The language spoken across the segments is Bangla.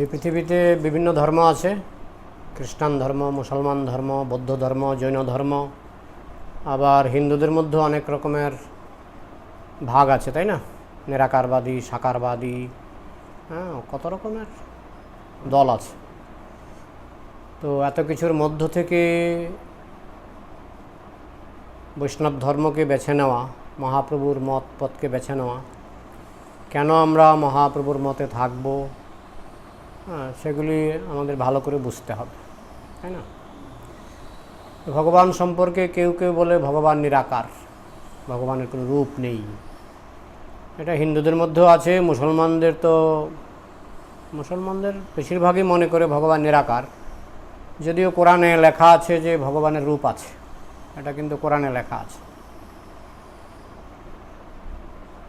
এই পৃথিবীতে বিভিন্ন ধর্ম আছে, খ্রিস্টান ধর্ম, মুসলমান ধর্ম, বৌদ্ধ ধর্ম, জৈন ধর্ম, আবার হিন্দুদের মধ্যে অনেক রকমের ভাগ আছে, তাই না? নিরাকারবাদী, সাকারবাদী, কত রকমের দল আছে। তো এত কিছুর মধ্য থেকে বৈষ্ণব ধর্মকে বেছে নেওয়া, মহাপ্রভুর মত পথকে বেছে নেওয়া, কেন আমরা মহাপ্রভুর মতে থাকবো, সেগুলি আমাদের ভালো করে বুঝতে হবে, তাই না? ভগবান সম্পর্কে কেউ কেউ বলে ভগবান নিরাকার, ভগবানের কোনো রূপ নেই। এটা হিন্দুদের মধ্যেও আছে, মুসলমানদের বেশিরভাগই মনে করে ভগবান নিরাকার, যদিও কোরআনে লেখা আছে যে ভগবানের রূপ আছে, এটা কিন্তু কোরআনে লেখা আছে।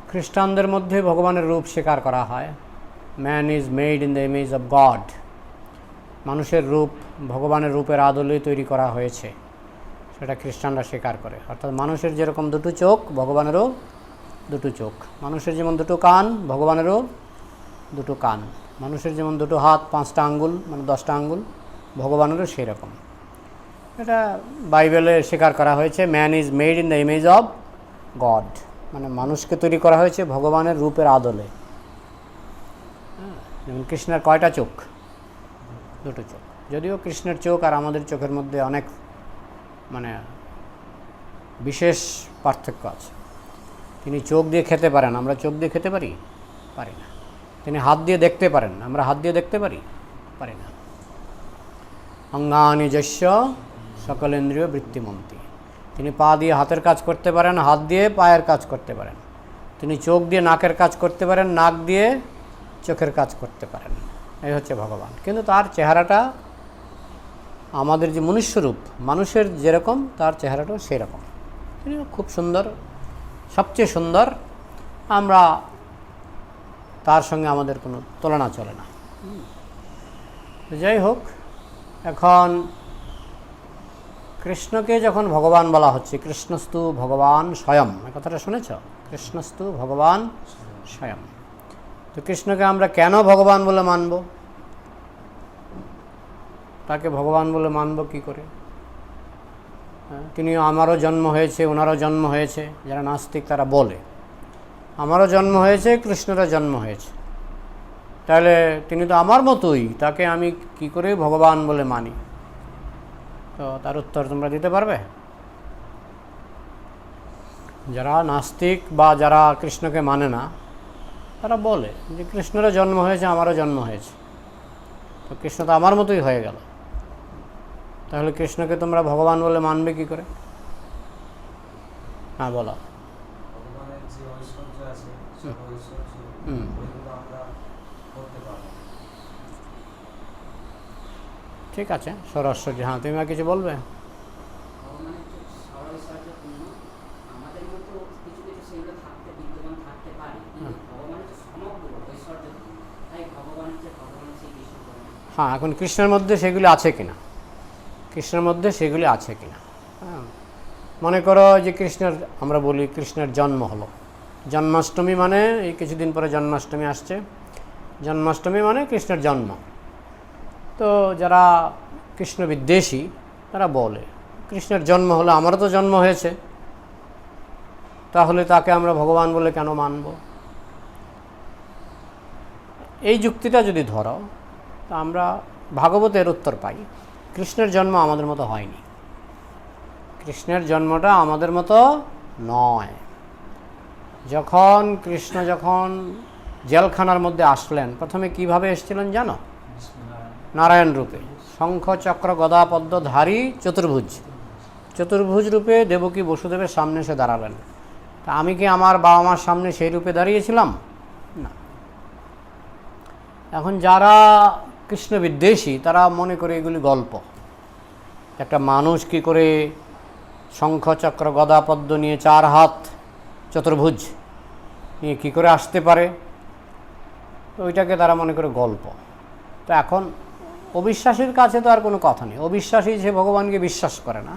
খ্রিস্টানদের মধ্যে ভগবানের রূপ স্বীকার করা হয়, man is made in the image of god, মানুষের রূপ ভগবানের রূপের আদলে তৈরি করা হয়েছে, সেটা খ্রিস্টানরা স্বীকার করে। অর্থাৎ মানুষের যেরকম দুটো চোখ, ভগবানেরও দুটো চোখ, মানুষের যেমন দুটো কান, ভগবানেরও দুটো কান, মানুষের যেমন দুটো হাত, 5টা আঙ্গুল মানে 10টা আঙ্গুল, ভগবানেরও সেই রকম। এটা বাইবেলে স্বীকার করা হয়েছে, man is made in the image of god, মানে মানুষকে তৈরি করা হয়েছে ভগবানের রূপের আদলে। যেমন কৃষ্ণের কয়টা চোখ? দুটো চোখ। যদিও কৃষ্ণের চোখ আর আমাদের চোখের মধ্যে অনেক বিশেষ পার্থক্য আছে। তিনি চোখ দিয়ে খেতে পারেন, আমরা চোখ দিয়ে খেতে পারি না। তিনি হাত দিয়ে দেখতে পারেন, আমরা হাত দিয়ে দেখতে পারি না। অঙ্গানি যস্য সকলেন্দ্রিয় বৃত্তিমন্তী, তিনি পা দিয়ে হাতের কাজ করতে পারেন, হাত দিয়ে পায়ের কাজ করতে পারেন। তিনি চোখ দিয়ে নাকের কাজ করতে পারেন, নাক দিয়ে চোখের কাজ করতে পারেন। এই হচ্ছে ভগবান। কিন্তু তার চেহারাটা আমাদের যে মনুষ্যরূপ, মানুষের যেরকম তার চেহারাটাও সেই রকম। তিনি খুব সুন্দর, সবচেয়ে সুন্দর, আমরা তার সঙ্গে আমাদের কোনো তুলনা চলে না। যাই হোক, এখন কৃষ্ণকে যখন ভগবান বলা হচ্ছে, কৃষ্ণস্তু ভগবান স্বয়ং, এই কথাটা শুনেছ? কৃষ্ণস্তু ভগবান স্বয়ং। তো কৃষ্ণকে আমরা কেন ভগবান বলে মানব? তাকে ভগবান বলে মানব কি করে? তিনি আমারও জন্ম হয়েছে, ওনারও জন্ম হয়েছে, যারা নাস্তিক তারা বলে আমারও জন্ম হয়েছে, কৃষ্ণেরও জন্ম হয়েছে, তাহলে তিনি তো আমার মতোই, তাকে আমি কি করে ভগবান বলে মানি? তো তার উত্তর তোমরা দিতে পারবে? যারা নাস্তিক বা যারা কৃষ্ণকে মানে না, তারা বলে যে কৃষ্ণেরও জন্ম হয়েছে, আমারও জন্ম হয়েছে, তো কৃষ্ণ তো আমার মতোই হয়ে গেল, তাহলে কৃষ্ণকে তোমরা ভগবান বলে মানবে কি করে? হ্যাঁ, বলো। ঠিক আছে, সরস্বতী, হ্যাঁ, তুমি আর কিছু বলবে? হ্যাঁ, এখন কৃষ্ণের মধ্যে সেগুলি আছে কিনা, হ্যাঁ, মনে করো যে কৃষ্ণের, আমরা বলি কৃষ্ণের জন্ম হলো, জন্মাষ্টমী মানে এই কিছুদিন পরে জন্মাষ্টমী আসছে, জন্মাষ্টমী মানে কৃষ্ণের জন্ম। তো যারা কৃষ্ণ বিদ্বেষী তারা বলে কৃষ্ণের জন্ম হলো, আমারও তো জন্ম হয়েছে, তাহলে তাকে আমরা ভগবান বলে কেন মানব? এই যুক্তিটা যদি ধরো, তা আমরা ভাগবতের উত্তর পাই, কৃষ্ণের জন্ম আমাদের মতো হয়নি, কৃষ্ণের জন্মটা আমাদের মতো নয়। কৃষ্ণ যখন জেলখানার মধ্যে আসলেন, প্রথমে কিভাবে এসেছিলেন জানো? নারায়ণ রূপে, শঙ্খ চক্র গদা পদ্মধারী চতুর্ভুজ রূপে দেবকী বসুদেবের সামনে এসে দাঁড়ালেন। তা আমি কি আমার বাবা মার সামনে সেই রূপে দাঁড়িয়েছিলাম? না। এখন যারা কৃষ্ণ বিদ্বেষী তারা মনে করে এগুলি গল্প, একটা মানুষ কি করে শঙ্খ চক্র গদা পদ্ম নিয়ে 4 হাত চতুর্ভুজ নিয়ে কী করে আসতে পারে, তো ওইটাকে তারা মনে করে গল্প। তো এখন অবিশ্বাসীর কাছে তো আর কোনো কথা নেই, অবিশ্বাসী যে ভগবানকে বিশ্বাস করে না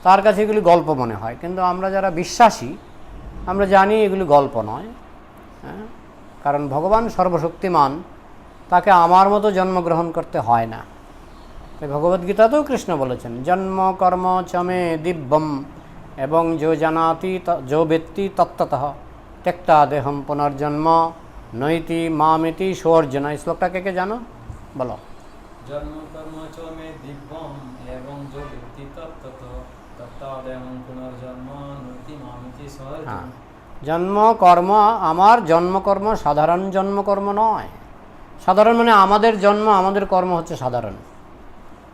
তার কাছে এগুলি গল্প মনে হয়, কিন্তু আমরা যারা বিশ্বাসী আমরা জানি এগুলি গল্প নয়। কারণ ভগবান সর্বশক্তিমান, তাকে আমার মতো জন্মগ্রহণ করতে হয় না। তাই ভগবদ্গীতাতেও কৃষ্ণ বলেছেন, জন্ম কর্ম চমে দিব্যম এবং যো জানাতি যো ব্যক্তি তত্ত্বতঃ ত্যক্তা দেহম পুনর্জন্ম নৈতি মামিতি সোর্জনা। এই শ্লোকটা কে কে জানো বলো? জন্ম কর্ম চ মে দিব্যম এবং যো ব্যক্তি তত্ত্বতঃ ত্যক্তা দেহম পুনর্জন্ম নৈতি মামিতি সোর্জনা। হ্যাঁ, জন্মকর্ম, আমার জন্মকর্ম সাধারণ জন্মকর্ম নয়। সাধারণ মানে আমাদের জন্ম, আমাদের কর্ম হচ্ছে সাধারণ,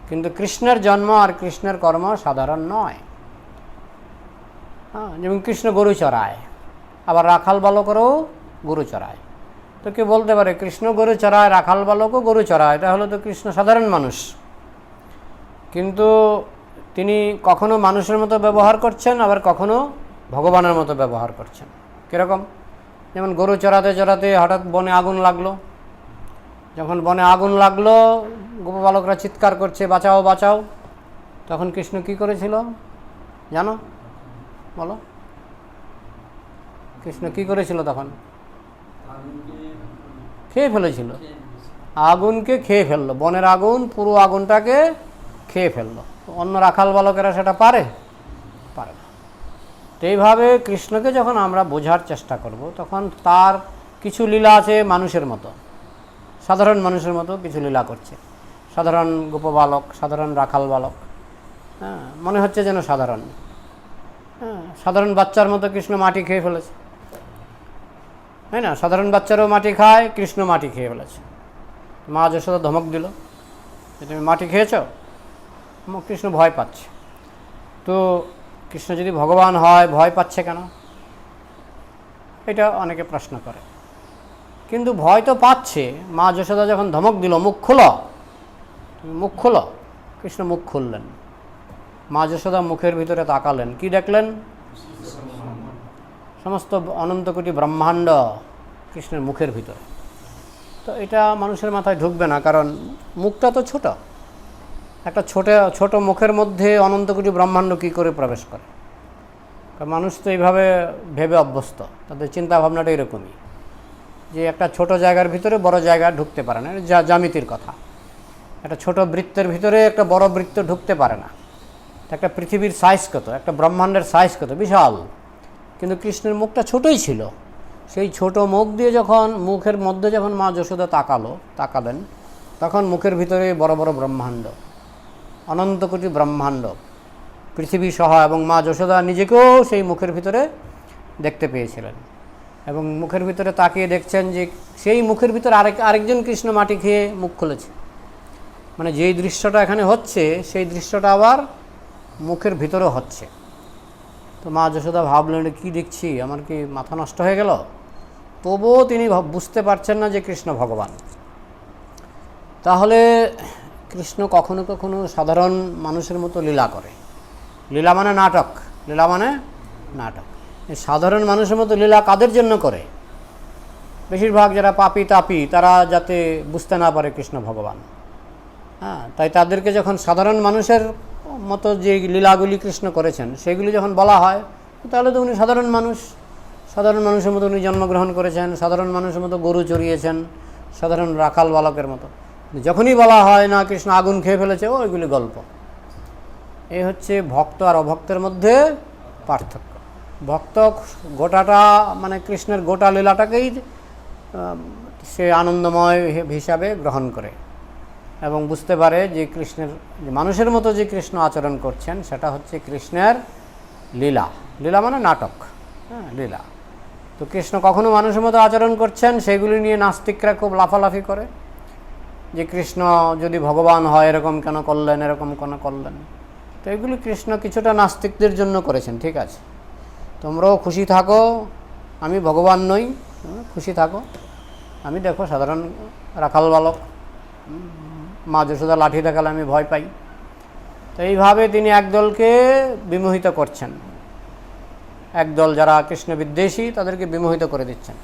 কিন্তু কৃষ্ণের জন্ম আর কৃষ্ণের কর্ম সাধারণ নয়। হ্যাঁ, যেমন কৃষ্ণ গরু চড়ায়, আবার রাখাল বালকেরও গরু চড়ায়। তো কে বলতে পারে কৃষ্ণ গরু চড়ায়, রাখাল বালকও গরু চড়ায়, তাহলে তো কৃষ্ণ সাধারণ মানুষ। কিন্তু তিনি কখনো মানুষের মতো ব্যবহার করছেন, আবার কখনো ভগবানের মতো ব্যবহার করছেন। কীরকম? যেমন গরু চড়াতে চড়াতে হঠাৎ বনে আগুন লাগলো। যখন বনে আগুন লাগলো, গোপবালকরা চিৎকার করছে বাঁচাও বাঁচাও, তখন কৃষ্ণ কি করেছিল জানো? বলো, কৃষ্ণ কি করেছিল তখন? খেয়ে ফেলেছিল, আগুনকে খেয়ে ফেললো। বনের আগুন পুরো আগুনটাকে খেয়ে ফেললো। অন্য রাখাল বালকেরা সেটা পারে? পারে না। তো এইভাবে কৃষ্ণকে যখন আমরা বোঝার চেষ্টা করব, তখন তার কিছু লীলা আছে মানুষের মতো, সাধারণ মানুষের মতো কিছু লীলা করছে। সাধারণ গোপবালক, সাধারণ রাখাল বালক, হ্যাঁ, মনে হচ্ছে যেন সাধারণ। হ্যাঁ, সাধারণ বাচ্চার মতো কৃষ্ণ মাটি খেয়ে ফেলেছে, তাই না? সাধারণ বাচ্চারাও মাটি খায়, কৃষ্ণ মাটি খেয়ে ফেলেছে। মা যশোদা ধমক দিল যে তুমি মাটি খেয়েছ। কৃষ্ণ ভয় পাচ্ছে। তো কৃষ্ণ যদি ভগবান হয়, ভয় পাচ্ছে কেন? এটা অনেকে প্রশ্ন করে। কিন্তু ভয় তো পাচ্ছে। মা যশোদা যখন ধমক দিল, মুখ খোলো, মুখ খোলো, কৃষ্ণ মুখ খুললেন। মা যশোদা মুখের ভিতরে তাকালেন, কি দেখলেন? সমস্ত অনন্ত কোটি ব্রহ্মাণ্ড কৃষ্ণের মুখের ভিতরে। তো এটা মানুষের মাথায় ঢুকবে না, কারণ মুখটা তো ছোট। একটা ছোট মুখের মধ্যে অনন্ত কোটি ব্রহ্মাণ্ড কী করে প্রবেশ করে? কারণ মানুষ তো এইভাবে ভেবে অভ্যস্ত, তাদের চিন্তা ভাবনাটা এরকমই, যে একটা ছোট জায়গার ভিতরে বড় জায়গা ঢুকতে পারে না। জ্যামিতির কথা। একটা ছোট বৃত্তের ভিতরে একটা বড় বৃত্ত ঢুকতে পারে না। একটা পৃথিবীর সাইজ কত, একটা ব্রহ্মাণ্ডের সাইজ কত, বিশাল। কিন্তু কৃষ্ণের মুখটা ছোটই ছিল। সেই ছোট মুখ দিয়ে যখন, মুখের মধ্যে যখন মা যশোদা তাকালেন, তখন মুখের ভিতরে বড় বড় ব্রহ্মাণ্ড, অনন্ত কোটি ব্রহ্মাণ্ড, পৃথিবী সহ, এবং মা যশোদা নিজেকেও সেই মুখের ভিতরে দেখতে পেয়েছিলেন। এবং মুখের ভিতরে তাকিয়ে দেখছেন যে সেই মুখের ভিতরে আরেকজন কৃষ্ণ মাটি খেয়ে মুখ খুলেছে। মানে যেই দৃশ্যটা এখানে হচ্ছে, সেই দৃশ্যটা আবার মুখের ভিতরেও হচ্ছে। তো মা যশোদা ভাবলেন, কী দেখছি, আমার কি মাথা নষ্ট হয়ে গেল? তবুও তিনি বুঝতে পারছেন না যে কৃষ্ণ ভগবান। তাহলে কৃষ্ণ কখনো কখনো সাধারণ মানুষের মতো লীলা করে। লীলা মানে নাটক, লীলা মানে নাটক। এই সাধারণ মানুষের মতো লীলা কাদের জন্য করে? বেশিরভাগ যারা পাপী তাপী, তারা যাতে বুঝতে না পারে কৃষ্ণ ভগবান। হ্যাঁ, তাই তাদেরকে যখন সাধারণ মানুষের মতো যে লীলাগুলি কৃষ্ণ করেছেন সেগুলি যখন বলা হয়, তাহলে তো উনি সাধারণ মানুষ, সাধারণ মানুষের মতো উনি জন্মগ্রহণ করেছেন, সাধারণ মানুষের মতো গরু চড়িয়েছেন, সাধারণ রাখাল বালকের মতো। যখনই বলা হয় না কৃষ্ণ আগুন খেয়ে ফেলেছে, ওইগুলি গল্প। এই হচ্ছে ভক্ত আর অভক্তের মধ্যে পার্থক্য। ভক্ত গোটাটা, মানে কৃষ্ণের গোটা লীলাটাকেই সে আনন্দময় হিসাবে গ্রহণ করে এবং বুঝতে পারে যে কৃষ্ণের, মানুষের মতো যে কৃষ্ণ আচরণ করছেন সেটা হচ্ছে কৃষ্ণের লীলা। লীলা মানে নাটক, হ্যাঁ, লীলা। তো কৃষ্ণ কখনো মানুষের মতো আচরণ করছেন, সেগুলি নিয়ে নাস্তিকরা খুব লাফালাফি করে যে কৃষ্ণ যদি ভগবান হয় এরকম কেন করলেন, এরকম কেন করলেন। তো এগুলি কৃষ্ণ কিছুটা নাস্তিকদের জন্য করেছেন, ঠিক আছে। তোমরাও খুশি থাকো, আমি ভগবান নই, খুশি থাকো, আমি দেখো সাধারণ রাখাল বালক, মা যশোদা লাঠি দেখালে আমি ভয় পাই। তো এইভাবে তিনি একদলকে বিমোহিত করছেন, একদল যারা কৃষ্ণ বিদ্বেষী তাদেরকে বিমোহিত করে দিচ্ছেন।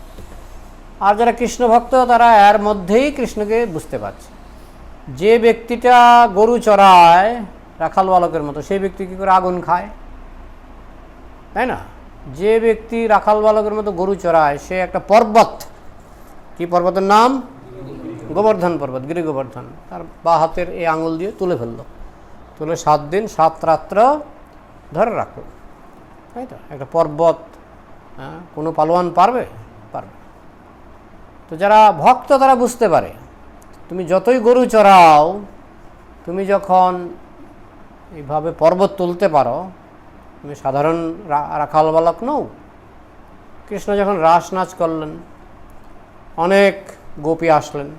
আর যারা কৃষ্ণ ভক্ত তারা এর মধ্যেই কৃষ্ণকে বুঝতে পারছে। যে ব্যক্তিটা গরু চড়ায় রাখাল বালকের মতো, সেই ব্যক্তি কী করে আগুন খায়, তাই না? যে ব্যক্তি রাখাল বালকের মতো গরু চড়ায়, সে একটা পর্বত, কি পর্বতের নাম? গোবর্ধন পর্বত, গিরি গোবর্ধন, তার বা হাতের এই আঙুল দিয়ে তুলে ফেললো, তুলে 7 দিন 7 রাত্র ধরে রাখলো, তাই তো? একটা পর্বত কোনো পালোয়ান পারবে? পারবে। তো যারা ভক্ত তারা বুঝতে পারে, তুমি যতই গরু চড়াও, তুমি যখন এইভাবে পর্বত তুলতে পারো, তুমি সাধারণ রাখাল বালক নও। কৃষ্ণ যখন রাস নাচ করলেন, অনেক গোপী আসলেন,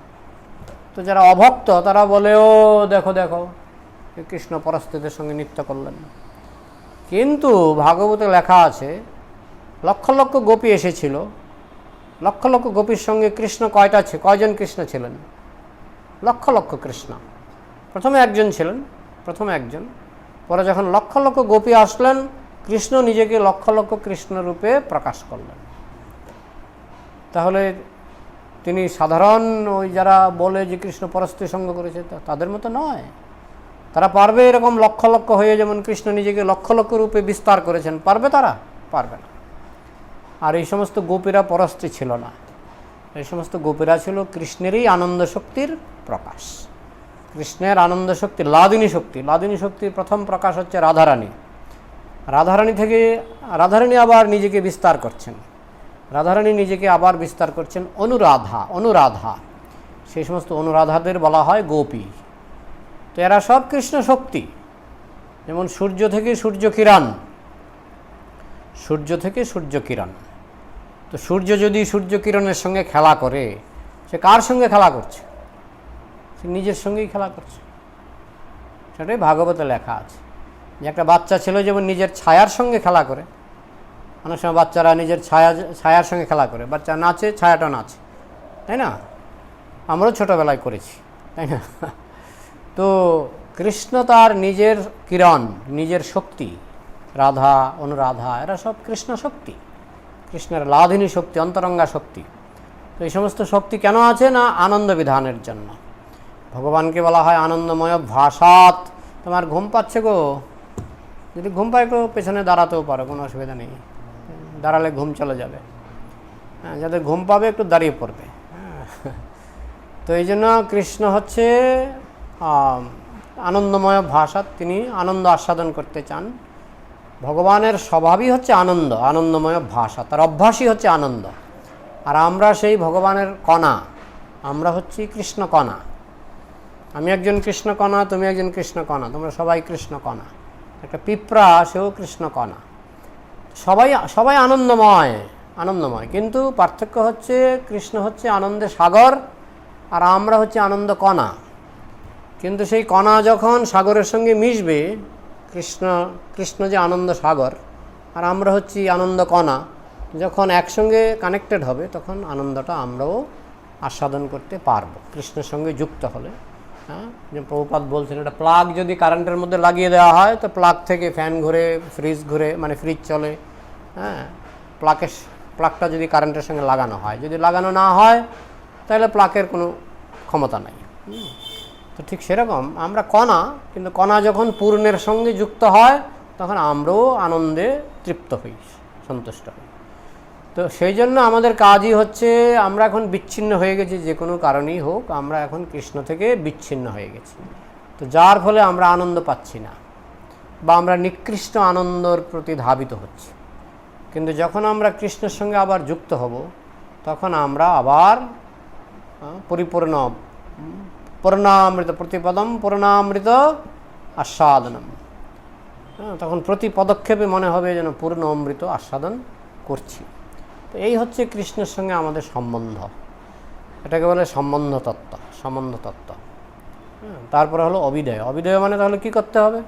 তো যারা অভক্ত তারা বলে, ও দেখো দেখো কৃষ্ণ পরস্ত্রীদের সঙ্গে নৃত্য করলেন। কিন্তু ভাগবতে লেখা আছে লক্ষ লক্ষ গোপী এসেছিল, লক্ষ লক্ষ গোপীর সঙ্গে কৃষ্ণ কয়জন কৃষ্ণ ছিলেন? লক্ষ লক্ষ কৃষ্ণ। প্রথমে একজন ছিলেন, প্রথমে একজন, পরে যখন লক্ষ লক্ষ গোপী আসলেন, কৃষ্ণ নিজেকে লক্ষ লক্ষ কৃষ্ণ রূপে প্রকাশ করলেন। তাহলে তিনি সাধারণ ওই যারা বলে যে কৃষ্ণ পরস্ত্রী সঙ্গ করেছে তাদের মতো নয়। তারা পারবে এরকম লক্ষ লক্ষ হয়ে, যেমন কৃষ্ণ নিজেকে লক্ষ লক্ষ রূপে বিস্তার করেছেন? পারবে তারা? পারবে না। আর এই সমস্ত গোপীরা পরস্ত্রী ছিল না, এই সমস্ত গোপীরা ছিল কৃষ্ণেরই আনন্দ শক্তির প্রকাশ। কৃষ্ণের আনন্দ শক্তি, লাদিনী শক্তি। লাদিনী শক্তির প্রথম প্রকাশ হচ্ছে রাধারানী। রাধারানী থেকে রাধারানী আবার নিজেকে বিস্তার করছেন, রাধারানী নিজেকে আবার বিস্তার করছেন অনুরাধা। সেই সমস্ত অনুরাধাদের বলা হয় গোপী। তো এরা সব কৃষ্ণ শক্তি। যেমন সূর্য থেকে সূর্য কিরণ, সূর্য থেকে সূর্য কিরণ। তো সূর্য যদি সূর্য কিরণের সঙ্গে খেলা করে, সে কার সঙ্গে খেলা করছে? সে নিজের সঙ্গেই খেলা করছে। সেটাই ভাগবতে লেখা আছে যে একটা বাচ্চা ছেলে যেমন নিজের ছায়ার সঙ্গে খেলা করে, অনেক সময় বাচ্চারা নিজের ছায়ার সঙ্গে খেলা করে, বাচ্চা নাচে, ছায়াটা নাচে, তাই না? আমরাও ছোটোবেলায় করেছি, তাই না? তো কৃষ্ণ তার নিজের কিরণ, নিজের শক্তি, রাধা অনুরাধা এরা সব কৃষ্ণ শক্তি, কৃষ্ণের লাদিনী শক্তি, অন্তরঙ্গা শক্তি। তো এই সমস্ত শক্তি কেন আছে? না আনন্দ বিধানের জন্য। ভগবানকে বলা হয় আনন্দময় ভাষাত। তোমার ঘুম পাচ্ছে গো, যদি ঘুম পায় একটু পেছনে দাঁড়াতেও পারো, কোনো অসুবিধা নেই, দাঁড়ালে ঘুম চলে যাবে। হ্যাঁ, যাদের ঘুম পাবে একটু দাঁড়িয়ে পড়বে। তো এই জন্য কৃষ্ণ হচ্ছে আনন্দময় ভাষা, তিনি আনন্দ আস্বাদন করতে চান। ভগবানের স্বভাবই হচ্ছে আনন্দ, আনন্দময় ভাষা, তার অভ্যাসই হচ্ছে আনন্দ। আর আমরা সেই ভগবানের কণা, আমরা হচ্ছি কৃষ্ণ কণা। আমি একজন কৃষ্ণ কণা, তুমি একজন কৃষ্ণ কণা, তোমরা সবাই কৃষ্ণ কণা। একটা পিঁপড়া, সেও কৃষ্ণ কণা। সবাই আনন্দময়, কিন্তু পার্থক্য হচ্ছে কৃষ্ণ হচ্ছে আনন্দের সাগর আর আমরা হচ্ছে আনন্দ কণা। কিন্তু সেই কণা যখন সাগরের সঙ্গে মিশবে, কৃষ্ণ যে আনন্দ সাগর আর আমরা হচ্ছি আনন্দ কণা, যখন একসঙ্গে কানেক্টেড হবে তখন আনন্দটা আমরাও আস্বাদন করতে পারবো কৃষ্ণের সঙ্গে যুক্ত হলে। হ্যাঁ, যে প্রভুপাদ বলছেন, এটা প্লাগ যদি কারেন্টের মধ্যে লাগিয়ে দেওয়া হয় তো প্লাগ থেকে ফ্যান ঘুরে, ফ্রিজ ঘুরে, মানে ফ্রিজ চলে। হ্যাঁ, প্লাগটা যদি কারেন্টের সঙ্গে লাগানো হয়, যদি লাগানো না হয় তাহলে প্লাগের কোনো ক্ষমতা নাই। তো ঠিক সেরকম আমরা কণা, কিন্তু কণা যখন পূর্ণের সঙ্গে যুক্ত হয় তখন আমরাও আনন্দে তৃপ্ত হই, সন্তুষ্ট হই। তো সেই জন্য আমাদের কাজই হচ্ছে, আমরা এখন বিচ্ছিন্ন হয়ে গেছি, যে কোনো কারণেই হোক আমরা এখন কৃষ্ণ থেকে বিচ্ছিন্ন হয়ে গেছি। তো যার ফলে আমরা আনন্দ পাচ্ছি না, বা আমরা নিকৃষ্ট আনন্দর প্রতি ধাবিত হচ্ছি। কিন্তু যখন আমরা কৃষ্ণের সঙ্গে আবার যুক্ত হব তখন আমরা আবার পরিপূর্ণ, পূর্ণামৃত প্রতিপদম পূর্ণামৃত আস্বাদনম। তখন প্রতি পদক্ষেপে মনে হবে যেন পূর্ণ অমৃত আস্বাদন করছি। তো এই হচ্ছে কৃষ্ণের সঙ্গে আমাদের সম্বন্ধ, এটাকে বলে সম্বন্ধ তত্ত্ব। তারপরে হলো অবিধেয়। অবিধেয় মানে তাহলে কি করতে হবে?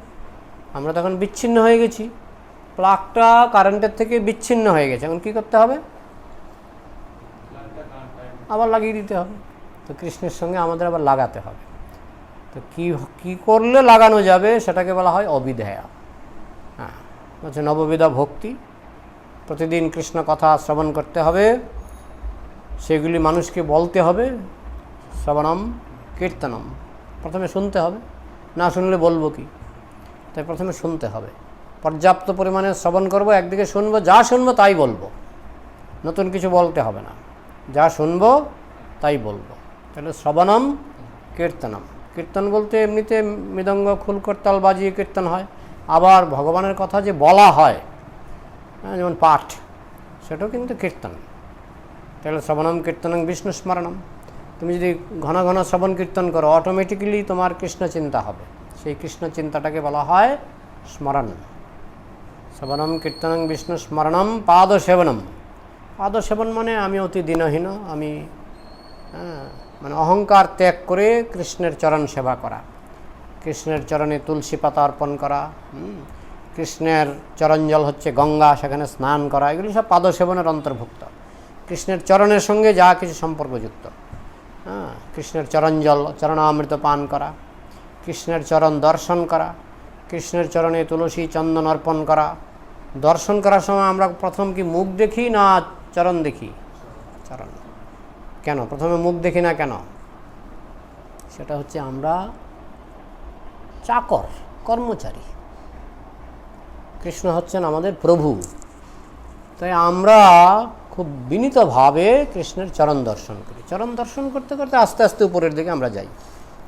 আমরা তখন বিচ্ছিন্ন হয়ে গেছি, প্লাগটা কারেন্টের থেকে বিচ্ছিন্ন হয়ে গেছে, এখন কি করতে হবে? আবার লাগিয়ে দিতে হবে। তো কৃষ্ণের সঙ্গে আমাদের আবার লাগাতে হবে। তো কি করলে লাগানো যাবে সেটাকে বলা হয় অবিধেয়। হ্যাঁ, হচ্ছে নববিধা ভক্তি। প্রতিদিন কৃষ্ণ কথা শ্রবণ করতে হবে, সেগুলি মানুষকে বলতে হবে। শ্রবণম কীর্তনম, প্রথমে শুনতে হবে, না শুনলে বলবো কি? তাই প্রথমে শুনতে হবে, পর্যাপ্ত পরিমাণে শ্রবণ করব, একদিকে শুনবো, যা শুনবো তাই বলবো, নতুন কিছু বলতে হবে না, যা শুনবো তাই বলবো। তাহলে শ্রবণম কীর্তনম। কীর্তন বলতে এমনিতে মৃদঙ্গ খুল করতাল বাজিয়ে কীর্তন হয়, আবার ভগবানের কথা যে বলা হয়, যেমন পাঠ, সেটাও কিন্তু কীর্তন। তাহলে শ্রবণম কীর্তনং বিষ্ণু স্মরণম। তুমি যদি ঘন ঘন শ্রবণ কীর্তন করো, অটোমেটিক্যালি তোমার কৃষ্ণ চিন্তা হবে। সেই কৃষ্ণ চিন্তাটাকে বলা হয় স্মরণ। শ্রবণম কীর্তনং বিষ্ণু স্মরণম পাদসেবনম। পাদসেবন মানে আমি অতি দীনহীন, আমি মানে অহংকার ত্যাগ করে কৃষ্ণের চরণ সেবা করা, কৃষ্ণের চরণে তুলসী পাতা অর্পণ করা, কৃষ্ণের চরণজল হচ্ছে গঙ্গা, সেখানে স্নান করা, এগুলি সব পাদসেবনের অন্তর্ভুক্ত। কৃষ্ণের চরণের সঙ্গে যা কিছু সম্পর্কযুক্ত, কৃষ্ণের চরণজল, চরণামৃত পান করা, কৃষ্ণের চরণ দর্শন করা, কৃষ্ণের চরণে তুলসী চন্দন অর্পণ করা। দর্শন করার সময় আমরা প্রথম কি মুখ দেখি না চরণ দেখি? চরণ। কেন প্রথমে মুখ দেখি না কেন? সেটা হচ্ছে আমরা চাকর, কর্মচারী, কৃষ্ণ হচ্ছেন আমাদের প্রভু। তাই আমরা খুব বিনীতভাবে কৃষ্ণের চরণ দর্শন করি। চরণ দর্শন করতে করতে আস্তে আস্তে উপরের দিকে আমরা যাই।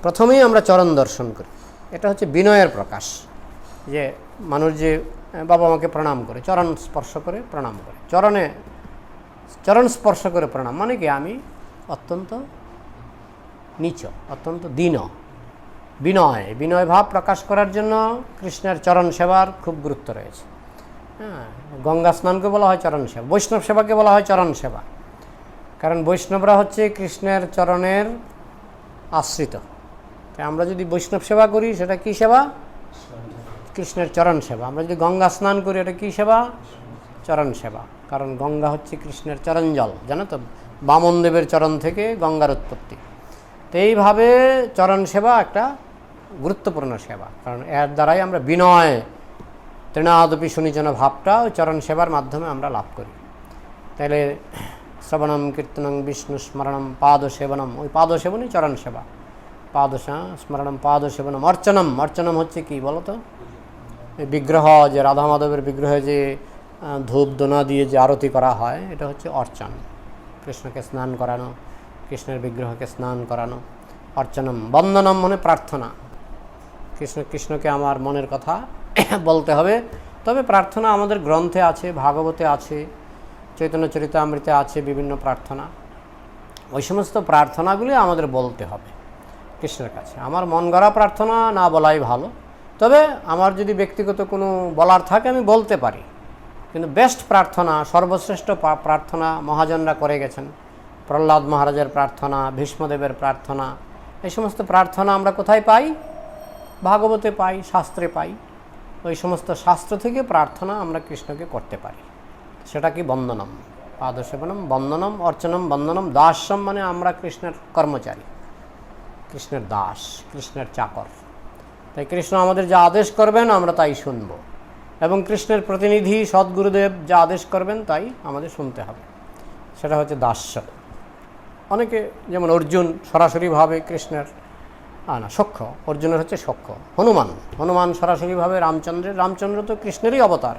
প্রথমেই আমরা চরণ দর্শন করি, এটা হচ্ছে বিনয়ের প্রকাশ। যে মানুষ যে বাবা মাকে প্রণাম করে, চরণ স্পর্শ করে প্রণাম করে, চরণ স্পর্শ করে প্রণাম মানে কি আমি অত্যন্ত নীচ, অত্যন্ত দীন। বিনয় ভাব প্রকাশ করার জন্য কৃষ্ণের চরণ সেবার খুব গুরুত্ব রয়েছে। গঙ্গা স্নানকে বলা হয় চরণ সেবা, বৈষ্ণব সেবাকে বলা হয় চরণ সেবা, কারণ বৈষ্ণবরা হচ্ছে কৃষ্ণের চরণের আশ্রিত। তাই আমরা যদি বৈষ্ণব সেবা করি সেটা কি সেবা? কৃষ্ণের চরণ সেবা। আমরা যদি গঙ্গা স্নান করি এটা কি সেবা? চরণ সেবা। কারণ গঙ্গা হচ্ছে কৃষ্ণের চরণ জল, জানো তো, বামনদেবের চরণ থেকে গঙ্গার উৎপত্তি। তো এইভাবে চরণ সেবা একটা গুরুত্বপূর্ণ সেবা, কারণ এর দ্বারাই আমরা বিনয় তৃণাদপি সুনিজন ভাবটা ওই চরণ সেবার মাধ্যমে আমরা লাভ করি। তাহলে শ্রবণম কীর্তনং বিষ্ণু স্মরণম পাদসেবনম, ওই পাদসেবনই চরণ সেবা। স্মরণম পাদসেবনম। অর্চনম হচ্ছে কি বলো তো? এই বিগ্রহ, যে রাধা মাধবের বিগ্রহে যে ধূপ দোনা দিয়ে যে আরতি করা হয়, এটা হচ্ছে অর্চন। কৃষ্ণকে স্নান করানো, কৃষ্ণের বিগ্রহকে স্নান করানো, অর্চনম। বন্দনম মানে প্রার্থনা। কৃষ্ণকে আমার মনের কথা বলতে হবে। তবে প্রার্থনা আমাদের গ্রন্থে আছে, ভাগবতে আছে, চৈতন্য চরিতামৃতে আছে বিভিন্ন প্রার্থনা। ওই সমস্ত প্রার্থনাগুলি আমাদের বলতে হবে কৃষ্ণের কাছে। আমার মন গড়া প্রার্থনা না বলাই ভালো, তবে আমার যদি ব্যক্তিগত কোনো বলার থাকে আমি বলতে পারি। কিন্তু বেস্ট প্রার্থনা, সর্বশ্রেষ্ঠ প্রার্থনা মহাজনরা করে গেছেন। প্রহ্লাদ মহারাজের প্রার্থনা, ভীষ্মদেবের প্রার্থনা, এই সমস্ত প্রার্থনা আমরা কোথায় পাই? ভাগবতে পাই, শাস্ত্রে পাই। ওই সমস্ত শাস্ত্র থেকে প্রার্থনা আমরা কৃষ্ণকে করতে পারি। সেটা কি? বন্দনম, পাদসেবনম, বন্দনম, অর্চনম, বন্দনম। দাস্যম মানে আমরা কৃষ্ণের কর্মচারী, কৃষ্ণের দাস, কৃষ্ণের চাকর। তাই কৃষ্ণ আমাদের যা আদেশ করবেন আমরা তাই শুনব, এবং কৃষ্ণের প্রতিনিধি সদ্গুরুদেব যা আদেশ করবেন তাই আমাদের শুনতে হবে। সেটা হচ্ছে দাস্য। অনেকে, যেমন অর্জুন সরাসরিভাবে কৃষ্ণের সখ্য, অর্জুনের হচ্ছে সখ্য। হনুমান সরাসরিভাবে রামচন্দ্র তো কৃষ্ণেরই অবতার।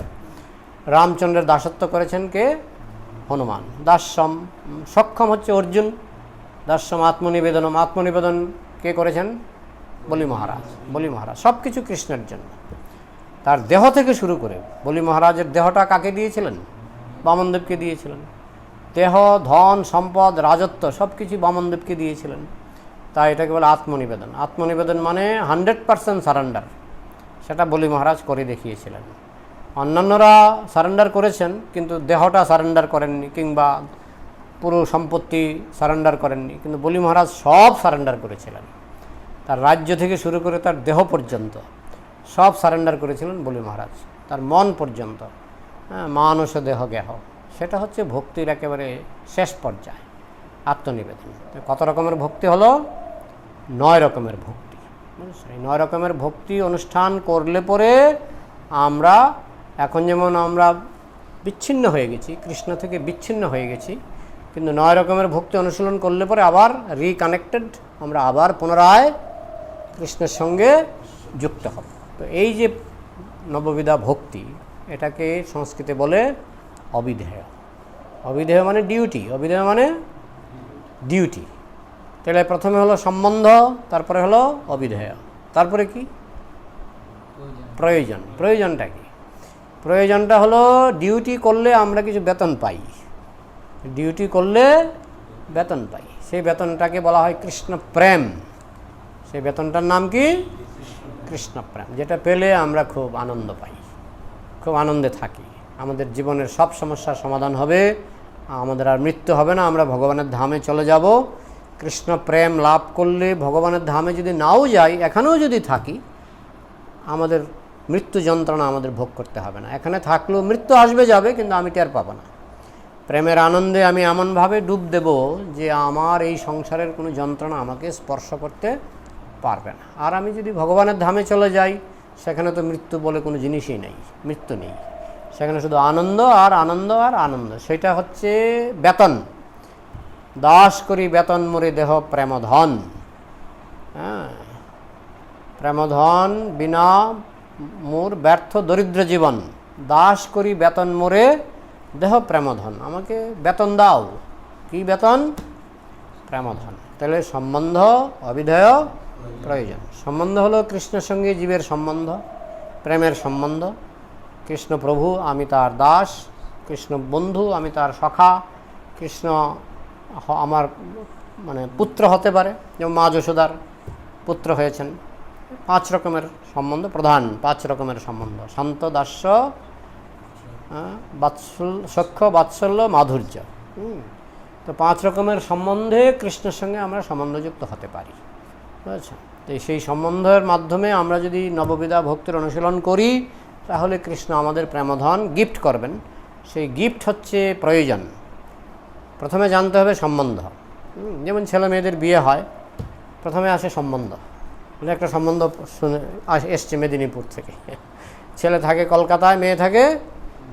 রামচন্দ্রের দাসত্ব করেছেন কে? হনুমান। দাস্যম, সক্ষম হচ্ছে অর্জুন। দাস্যম আত্মনিবেদন কে করেছেন? বলি মহারাজ। সব কিছু কৃষ্ণের জন্য। তার দেহ থেকে শুরু করে, বলি মহারাজের দেহটা কাকে দিয়েছিলেন? বামনদেবকে দিয়েছিলেন। দেহ, ধন, সম্পদ, রাজত্ব সব কিছু বামনদেবকে দিয়েছিলেন। তাই এটাকে বলে আত্মনিবেদন মানে 100% সারেন্ডার। সেটা বলি মহারাজ করে দেখিয়েছিলেন। অন্যান্যরা সারেন্ডার করেছেন, কিন্তু দেহটা সারেন্ডার করেননি, কিংবা পুরো সম্পত্তি সারেন্ডার করেননি, কিন্তু বলি মহারাজ সব সারেন্ডার করেছিলেন। তার রাজ্য থেকে শুরু করে তার দেহ পর্যন্ত সব সারেন্ডার করেছিলেন বলি মহারাজ, তার মন পর্যন্ত। মানস দেহ গেহ, সেটা হচ্ছে ভক্তির একেবারে শেষ পর্যায়ে, আত্মনিবেদন। কত রকমের ভক্তি হলো? 9 রকমের ভক্তি। এই 9 রকমের ভক্তি অনুষ্ঠান করলে পরে আমরা, এখন যেমন আমরা বিচ্ছিন্ন হয়ে গেছি, কৃষ্ণ থেকে বিচ্ছিন্ন হয়ে গেছি, কিন্তু 9 রকমের ভক্তি অনুশীলন করলে পরে আবার রিকানেক্টেড, আমরা আবার পুনরায় কৃষ্ণের সঙ্গে যুক্ত হব। তো এই যে নববিধা ভক্তি, এটাকে সংস্কৃতে বলে অবিধেয়। অবিধেয় মানে ডিউটি, অবিধেয় মানে ডিউটি। তাহলে প্রথমে হলো সম্বন্ধ, তারপরে হলো অবিধেয়, তারপরে কি প্রয়োজন। প্রয়োজনটা কি? প্রয়োজনটা হলো ডিউটি করলে আমরা কিছু বেতন পাই, ডিউটি করলে বেতন পাই, সেই বেতনটাকে বলা হয় কৃষ্ণ প্রেম। সেই বেতনটার নাম কি? কৃষ্ণ প্রেম, যেটা পেলে আমরা খুব আনন্দ পাই, খুব আনন্দে থাকি, আমাদের জীবনের সব সমস্যার সমাধান হবে, আমাদের আর মৃত্যু হবে না, আমরা ভগবানের ধামে চলে যাব। কৃষ্ণ প্রেম লাভ করলে ভগবানের ধামে যদি নাও যাই, এখানেও যদি থাকি, আমাদের মৃত্যু যন্ত্রণা আমাদের ভোগ করতে হবে না। এখানে থাকলেও মৃত্যু আসবে যাবে, কিন্তু আমি টের পাবো না। প্রেমের আনন্দে আমি এমনভাবে ডুব দেব যে আমার এই সংসারের কোনো যন্ত্রণা আমাকে স্পর্শ করতে পারবে না। আর আমি যদি ভগবানের ধামে চলে যাই, সেখানে তো মৃত্যু বলে কোনো জিনিসই নেই, মৃত্যু নেই, সেখানে শুধু আনন্দ আর আনন্দ আর আনন্দ। সেটা হচ্ছে বেতন। দাস করি বেতন মোরে দেহ প্রেমধন। হ্যাঁ, প্রেমধন বিনা মোর ব্যর্থ দরিদ্র জীবন। দাস করি বেতন মোরে দেহ প্রেমধন। আমাকে বেতন দাও। কি বেতন? প্রেমধন। তাহলে সম্বন্ধ, অবিধেয়, প্রয়োজন। সম্বন্ধ হলো কৃষ্ণের সঙ্গে জীবের সম্বন্ধ, প্রেমের সম্বন্ধ। কৃষ্ণ প্রভু, আমি তার দাস। কৃষ্ণ বন্ধু, আমি তার সখা। কৃষ্ণ আমার মানে পুত্র হতে পারে, যেমন মা যশোদার পুত্র হয়েছেন। 5 রকমের সম্বন্ধ, প্রধান 5 রকমের সম্বন্ধ: শান্ত, দাস্য, সখ্য, বাৎসল্য, মাধুর্য। তো 5 রকমের সম্বন্ধে কৃষ্ণের সঙ্গে আমরা সম্বন্ধযুক্ত হতে পারি, বুঝেছেন? তো সেই সম্বন্ধের মাধ্যমে আমরা যদি নববিধা ভক্তির অনুশীলন করি, তাহলে কৃষ্ণ আমাদের প্রেমধন গিফট করবেন। সেই গিফট হচ্ছে প্রয়োজন। প্রথমে জানতে হবে সম্বন্ধ। যেমন ছেলে মেয়েদের বিয়ে হয়, প্রথমে আসে সম্বন্ধ। মানে একটা সম্বন্ধ শুনে এসছে মেদিনীপুর থেকে, ছেলে থাকে কলকাতায়, মেয়ে থাকে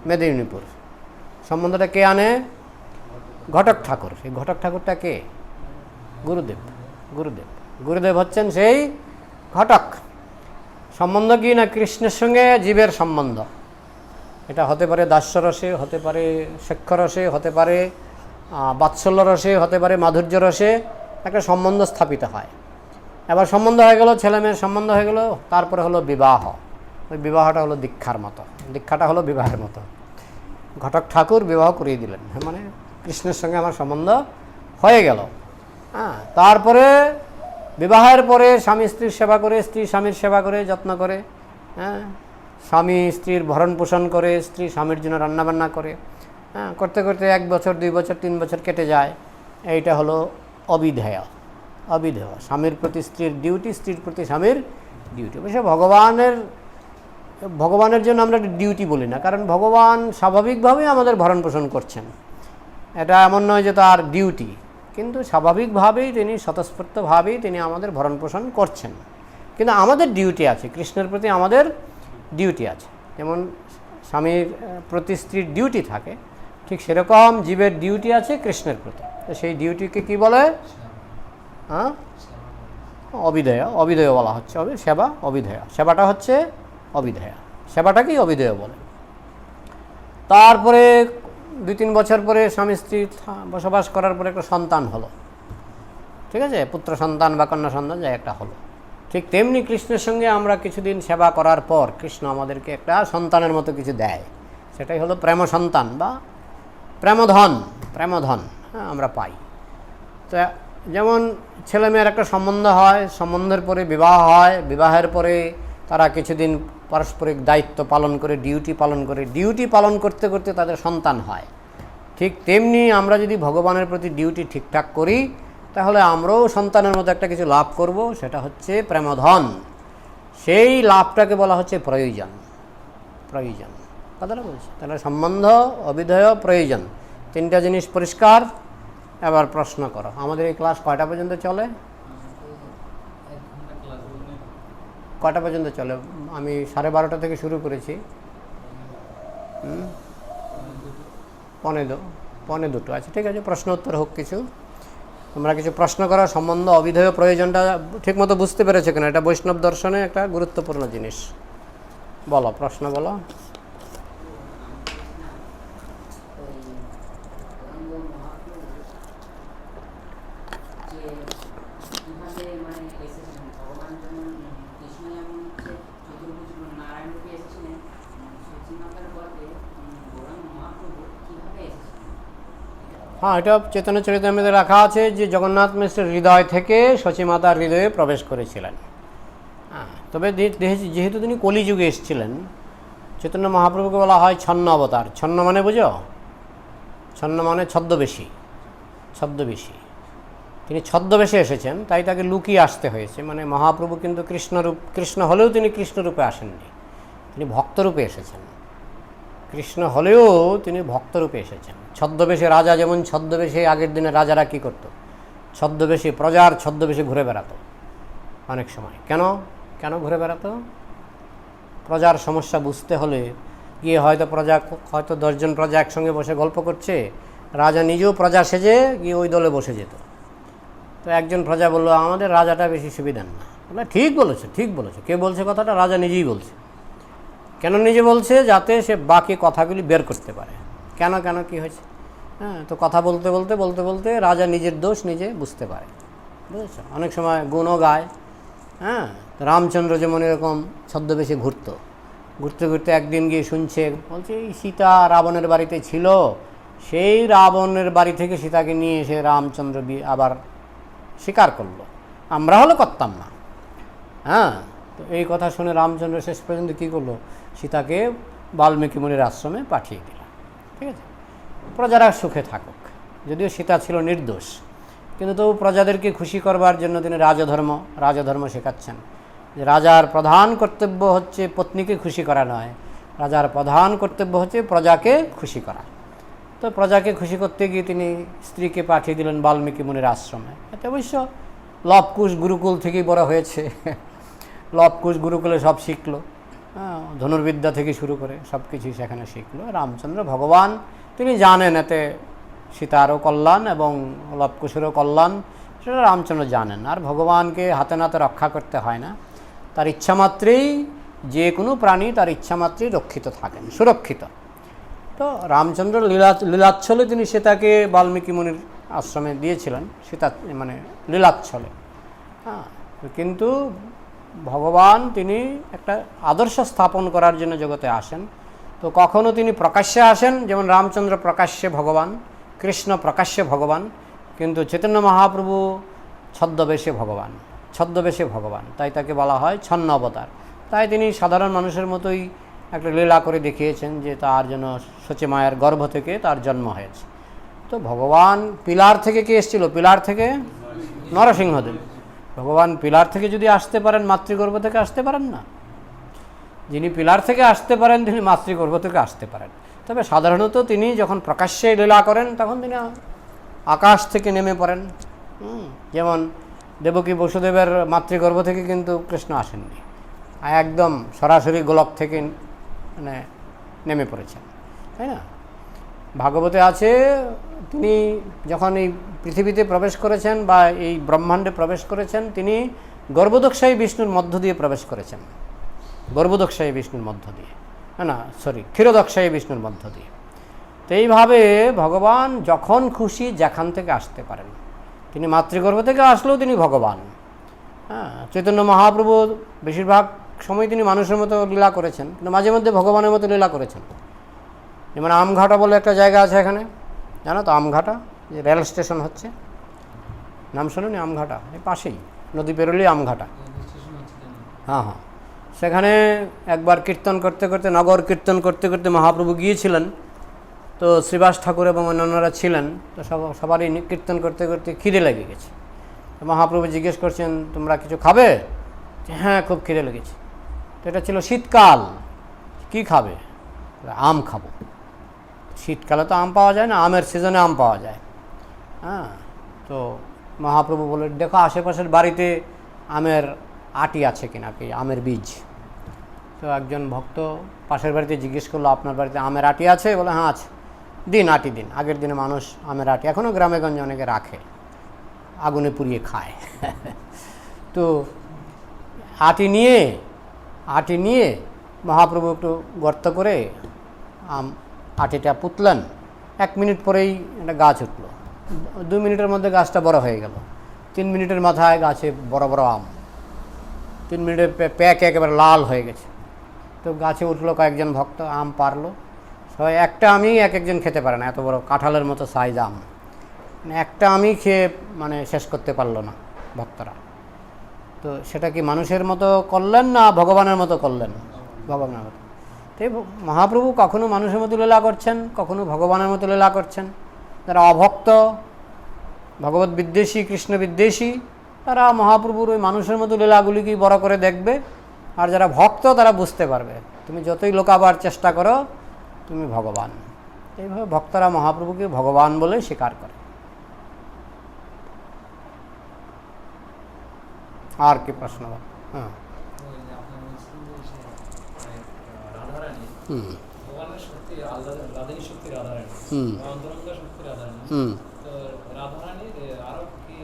মেদিনীপুর। সম্বন্ধটা কে আনে? ঘটক ঠাকুর। সেই ঘটক ঠাকুরটা কে? গুরুদেব। গুরুদেব গুরুদেব হচ্ছেন সেই ঘটক। সম্বন্ধ কি না? কৃষ্ণের সঙ্গে জীবের সম্বন্ধ। এটা হতে পারে দাস্যরসে, হতে পারে সখ্যরসে, হতে পারে বাৎসল্য রসে, হতে পারে মাধুর্য রসে। একটা সম্বন্ধ স্থাপিত হয়। এবার সম্বন্ধ হয়ে গেল, ছেলে মেয়ের সম্বন্ধ হয়ে গেল, তারপরে হলো বিবাহ। ওই বিবাহটা হলো দীক্ষার মতো, দীক্ষাটা হলো বিবাহের মতো। ঘটক ঠাকুর বিবাহ করিয়ে দিলেন, মানে কৃষ্ণের সঙ্গে আমার সম্বন্ধ হয়ে গেল। হ্যাঁ, তারপরে বিবাহের পরে স্বামী স্ত্রীর সেবা করে, স্ত্রী স্বামীর সেবা করে, যত্ন করে। হ্যাঁ, স্বামী স্ত্রীর ভরণ পোষণ করে, স্ত্রী স্বামীর জন্য রান্নাবান্না করে। হ্যাঁ, করতে করতে 1 বছর, 2 বছর, 3 বছর কেটে যায়। এইটা হলো অবিধেয়। অবিধেয়, স্বামীর প্রতি স্ত্রীর ডিউটি, স্ত্রীর প্রতি স্বামীর ডিউটি। অবশ্য ভগবানের জন্য আমরা ডিউটি বলি না, কারণ ভগবান স্বাভাবিকভাবেই আমাদের ভরণ পোষণ করছেন। এটা এমন নয় যে তার ডিউটি, কিন্তু স্বাভাবিকভাবেই তিনি, স্বতঃস্ফূর্তভাবেই তিনি আমাদের ভরণ পোষণ করছেন। কিন্তু আমাদের ডিউটি আছে, কৃষ্ণের প্রতি আমাদের ডিউটি আছে। যেমন স্বামীর প্রতি স্ত্রীর ডিউটি থাকে, ঠিক সেরকম জীবের ডিউটি আছে কৃষ্ণের প্রতি। তো সেই ডিউটিকে কি বলে? হ্যাঁ, অবিধেয়। অবিধেয় বলা হচ্ছে। সেবা অবিধেয়, সেবাটা হচ্ছে অবিধেয়। সেবাটাকেই অবিধেয় বলে। তারপরে 2-3 বছর পরে স্বামী স্ত্রী বসবাস করার পরে একটা সন্তান হলো, ঠিক আছে, পুত্র সন্তান বা কন্যা সন্তান, যা একটা হলো। ঠিক তেমনি কৃষ্ণের সঙ্গে আমরা কিছুদিন সেবা করার পর কৃষ্ণ আমাদেরকে একটা সন্তানের মতো কিছু দেয়। সেটাই হলো প্রেম সন্তান বা প্রেমধন। প্রেমধন আমরা পাই। তো যেমন ছেলে মেয়ের একটা সম্বন্ধ হয়, সম্বন্ধের পরে বিবাহ হয়, বিবাহের পরে তারা কিছুদিন পারস্পরিক দায়িত্ব পালন করে, ডিউটি পালন করে, ডিউটি পালন করতে করতে তাদের সন্তান হয়। ঠিক তেমনি আমরা যদি ভগবানের প্রতি ডিউটি ঠিকঠাক করি, তাহলে আমরাও সন্তানের মতো একটা কিছু লাভ করব, সেটা হচ্ছে প্রেমধন। সেই লাভটাকে বলা হচ্ছে প্রয়োজন। প্রয়োজন কথাটা বলছি। তাহলে সম্বন্ধ, অবিধেয়, প্রয়োজন, 3টা জিনিস পরিষ্কার। এবার প্রশ্ন করো, আমাদের এই ক্লাস কয়টা পর্যন্ত চলে? কয়টা পর্যন্ত চলে? আমি 12:30 থেকে শুরু করেছি। 1:45। আচ্ছা, ঠিক আছে, প্রশ্ন উত্তর হোক কিছু। তোমরা কিছু প্রশ্ন করো। সম্বন্ধ, অবিধেয়, প্রয়োজনটা ঠিকমতো বুঝতে পেরেছো কিনা? এটা বৈষ্ণব দর্শনে একটা গুরুত্বপূর্ণ জিনিস। বলো, প্রশ্ন বলো। এসেছিলেন ভগবান, যেমন কৃষ্ণ যেমন হচ্ছে চতুর্ভুজ নারায়ণ রূপে এসেছিলেন, সচিমাতার গর্ভে গৌরাঙ্গ মহাপ্রভু কীভাবে এসেছিলেন? হ্যাঁ, এটা চৈতন্য চরিতামৃতে লেখা আছে যে জগন্নাথ মিশ্রের হৃদয় থেকে সচিমাতার হৃদয়ে প্রবেশ করেছিলেন। হ্যাঁ, তবে যেহেতু তিনি কলিযুগে এসেছিলেন, চৈতন্য মহাপ্রভুকে বলা হয় ছন্ন অবতার। ছন্ন মানে বুঝো? ছন্ন মানে ছদ্মবেশী। ছদ্মবেশী, তিনি ছদ্মবেশে এসেছেন, তাই তাকে লুকিয়ে আসতে হয়েছে। মানে মহাপ্রভু কিন্তু কৃষ্ণ হলেও তিনি কৃষ্ণরূপে আসেননি, তিনি ভক্তরূপে এসেছেন। কৃষ্ণ হলেও তিনি ভক্তরূপে এসেছেন। ছদ্মবেশে রাজা যেমন ছদ্মবেশে, আগের দিনে রাজারা কী করতো? ছদ্মবেশে, প্রজার ছদ্মবেশে ঘুরে বেড়াতো অনেক সময়। কেন ঘুরে বেড়াতো? প্রজার সমস্যা বুঝতে হলে গিয়ে হয়তো 10 জন প্রজা একসঙ্গে বসে গল্প করছে, রাজা নিজেও প্রজা সেজে গিয়ে ওই দলে বসে যেত। তো একজন প্রজা বললো, আমাদের রাজাটা বেশি সুবিধার না। বলে, ঠিক বলেছে। কে বলছে কথাটা? রাজা নিজেই বলছে। কেন নিজে বলছে? যাতে সে বাকি কথাগুলি বের করতে পারে। কেন কি হয়েছে? হ্যাঁ, তো কথা বলতে রাজা নিজের দোষ নিজে বুঝতে পারে, বুঝেছ? অনেক সময় গুণও গায়। হ্যাঁ, রামচন্দ্র যেমন এরকম ছদ্মবেশে ঘুরতে একদিন গিয়ে শুনছে, বলছে এই সীতা রাবণের বাড়িতে ছিল, সেই রাবণের বাড়ি থেকে সীতাকে নিয়ে এসে রামচন্দ্র আবার স্বীকার করলো, আমরা হলে করতাম না। হ্যাঁ, তো এই কথা শুনে রামচন্দ্র শেষ পর্যন্ত কী করলো? সীতাকে বাল্মীকি মুনির আশ্রমে পাঠিয়ে দিল। ঠিক আছে, প্রজারা সুখে থাকুক। যদিও সীতা ছিল নির্দোষ, কিন্তু তবু প্রজাদেরকে খুশি করবার জন্য তিনি রাজধর্ম শেখাচ্ছেন। যে রাজার প্রধান কর্তব্য হচ্ছে পত্নীকে খুশি করা নয়, রাজার প্রধান কর্তব্য হচ্ছে প্রজাকে খুশি করা। তো প্রজাকে খুশি করতে গিয়ে তিনি স্ত্রীকে পাঠিয়ে দিলেন বাল্মীকি মুনির আশ্রমে। এটা অবশ্য লবকুশ গুরুকুল থেকেই বড় হয়েছে। লবকুশ গুরুকুলে সব শিখলো, ধনুর্বিদ্যা থেকে শুরু করে সব কিছুই সেখানে শিখলো। রামচন্দ্র ভগবান তিনি জানেন এতে সীতারও কল্যাণ এবং লবকুশেরও কল্যাণ, সেটা রামচন্দ্র জানেন। আর ভগবানকে হাতে নাতে রক্ষা করতে হয় না, তার ইচ্ছামাত্রেই যে কোনো প্রাণী তার ইচ্ছামাত্রেই রক্ষিত থাকেন, সুরক্ষিত। তো রামচন্দ্র লীলাচ্ছলে তিনি সীতাকে বাল্মীকি মুনির আশ্রমে দিয়েছিলেন, সীতা মানে লীলাচ্ছলে। হ্যাঁ, কিন্তু ভগবান তিনি একটা আদর্শ স্থাপন করার জন্য জগতে আসেন। তো কখনও তিনি প্রকাশ্যে আসেন, যেমন রামচন্দ্র প্রকাশ্যে ভগবান, কৃষ্ণ প্রকাশ্যে ভগবান, কিন্তু চৈতন্য মহাপ্রভু ছদ্মবেশে ভগবান, তাই তাকে বলা হয় ছন্ন অবতার। তাই তিনি সাধারণ মানুষের মতোই একটা লীলা করে দেখিয়েছেন যে তার জন্য সচিমায়ের গর্ভ থেকে তার জন্ম হয়েছে। তো ভগবান পিলার থেকে কে এসেছিল? পিলার থেকে নরসিংহদেব। ভগবান পিলার থেকে যদি আসতে পারেন, মাতৃগর্ভ থেকে আসতে পারেন না? যিনি পিলার থেকে আসতে পারেন তিনি মাতৃগর্ভ থেকে আসতে পারেন। তবে সাধারণত তিনি যখন প্রকাশ্যে লীলা করেন তখন তিনি আকাশ থেকে নেমে পড়েন। যেমন দেবকী বসুদেবের মাতৃগর্ভ থেকে কিন্তু কৃষ্ণ আসেননি, একদম সরাসরি গোলক থেকে মানে নেমে পড়েছেন, তাই না? ভাগবতে আছে তিনি যখন এই পৃথিবীতে প্রবেশ করেছেন বা এই ব্রহ্মাণ্ডে প্রবেশ করেছেন, তিনি গর্ভদক্ষায়ী বিষ্ণুর মধ্য দিয়ে প্রবেশ করেছেন, গর্ভদক্ষায়ী বিষ্ণুর মধ্য দিয়ে, ক্ষীরদক্ষায়ী বিষ্ণুর মধ্য দিয়ে। তো এইভাবে ভগবান যখন খুশি যেখান থেকে আসতে পারেন, তিনি মাতৃগর্ভ থেকে আসলেও তিনি ভগবান। হ্যাঁ, চৈতন্য মহাপ্রভু বেশিরভাগ সময় তিনি মানুষের মতো লীলা করেছেন, কিন্তু মাঝে মধ্যে ভগবানের মতো লীলা করেছেন। যেমন আমঘাটা বলে একটা জায়গা আছে এখানে, জানো তো? আমঘাটা যে রেল স্টেশন হচ্ছে, নাম শোনেনি? আমঘাটা এই পাশেই, নদী পেরোলেই আমঘাটা। হ্যাঁ, সেখানে একবার কীর্তন করতে করতে, নগর কীর্তন করতে করতে মহাপ্রভু গিয়েছিলেন। তো শ্রীবাস ঠাকুর এবং অন্যান্যরা ছিলেন। তো সবারই কীর্তন করতে করতে খিদে লেগে গেছে। তো মহাপ্রভু জিজ্ঞেস করছেন, তোমরা কিছু খাবে? হ্যাঁ, খুব খিদে লেগেছে। তো এটা ছিল শীতকাল, কি খাবে? আম খাবো। শীতকালে তো আম পাওয়া যায় না, আমের সিজনে আম পাওয়া যায়। হ্যাঁ, তো মহাপ্রভু বলে, দেখো আশেপাশের বাড়িতে আমের আটি আছে কিনা, কি আমের বীজ। তো একজন ভক্ত পাশের বাড়িতে জিজ্ঞেস করলো, আপনার বাড়িতে আমের আটি আছে? বলে, হ্যাঁ আছে, দিন আটি দিন। আগের দিনে মানুষ আমের আটি এখনও গ্রামে গঞ্জে অনেকে রাখে, আগুনে পুড়িয়ে খায়। তো আটি নিয়ে মহাপ্রভু একটু গর্ত করে আটিটা পুঁতলেন। 1 মিনিট পরেই একটা গাছ উঠলো, 2 মিনিটের মধ্যে গাছটা বড় হয়ে গেল। 3 মিনিটের মাথায় গাছে বড় বড় আম, 3 মিনিটের প্যাক একেবারে লাল হয়ে গেছে। তো গাছে উঠলো কয়েকজন ভক্ত, আম পারলো, সবাই একটা আমি এক একজন খেতে পারে না, এত বড় কাঁঠালের মতো সাইজ আম, মানে একটা আমি খেয়ে মানে শেষ করতে পারলো না ভক্তরা। তো সেটা কি মানুষের মতো করলেন না ভগবানের মতো করলেন? ভগবানের মতো। তাই মহাপ্রভু কখনো মানুষের মতো লীলা করছেন, কখনো ভগবানের মতো লীলা করছেন। যারা অভক্ত, ভগবত বিদ্বেষী, কৃষ্ণ বিদ্বেষী, তারা মহাপ্রভুর ওই মানুষের মতো লীলাগুলিকে বড় করে দেখবে, আর যারা ভক্ত তারা বুঝতে পারবে তুমি যতই লোকাবার চেষ্টা করো তুমি ভগবান। এইভাবে ভক্তরা মহাপ্রভুকে ভগবান বলে স্বীকার করে। আর কি প্রশ্ন? হ্যাঁ, ওই যে আপনি বলছেন যে রাধারানী ভগবানের শক্তি আলাদা, রাধানী শক্তি রাধারানী, অন্তরঙ্গ শক্তি রাধারানী। তো রাধারানী আরো কি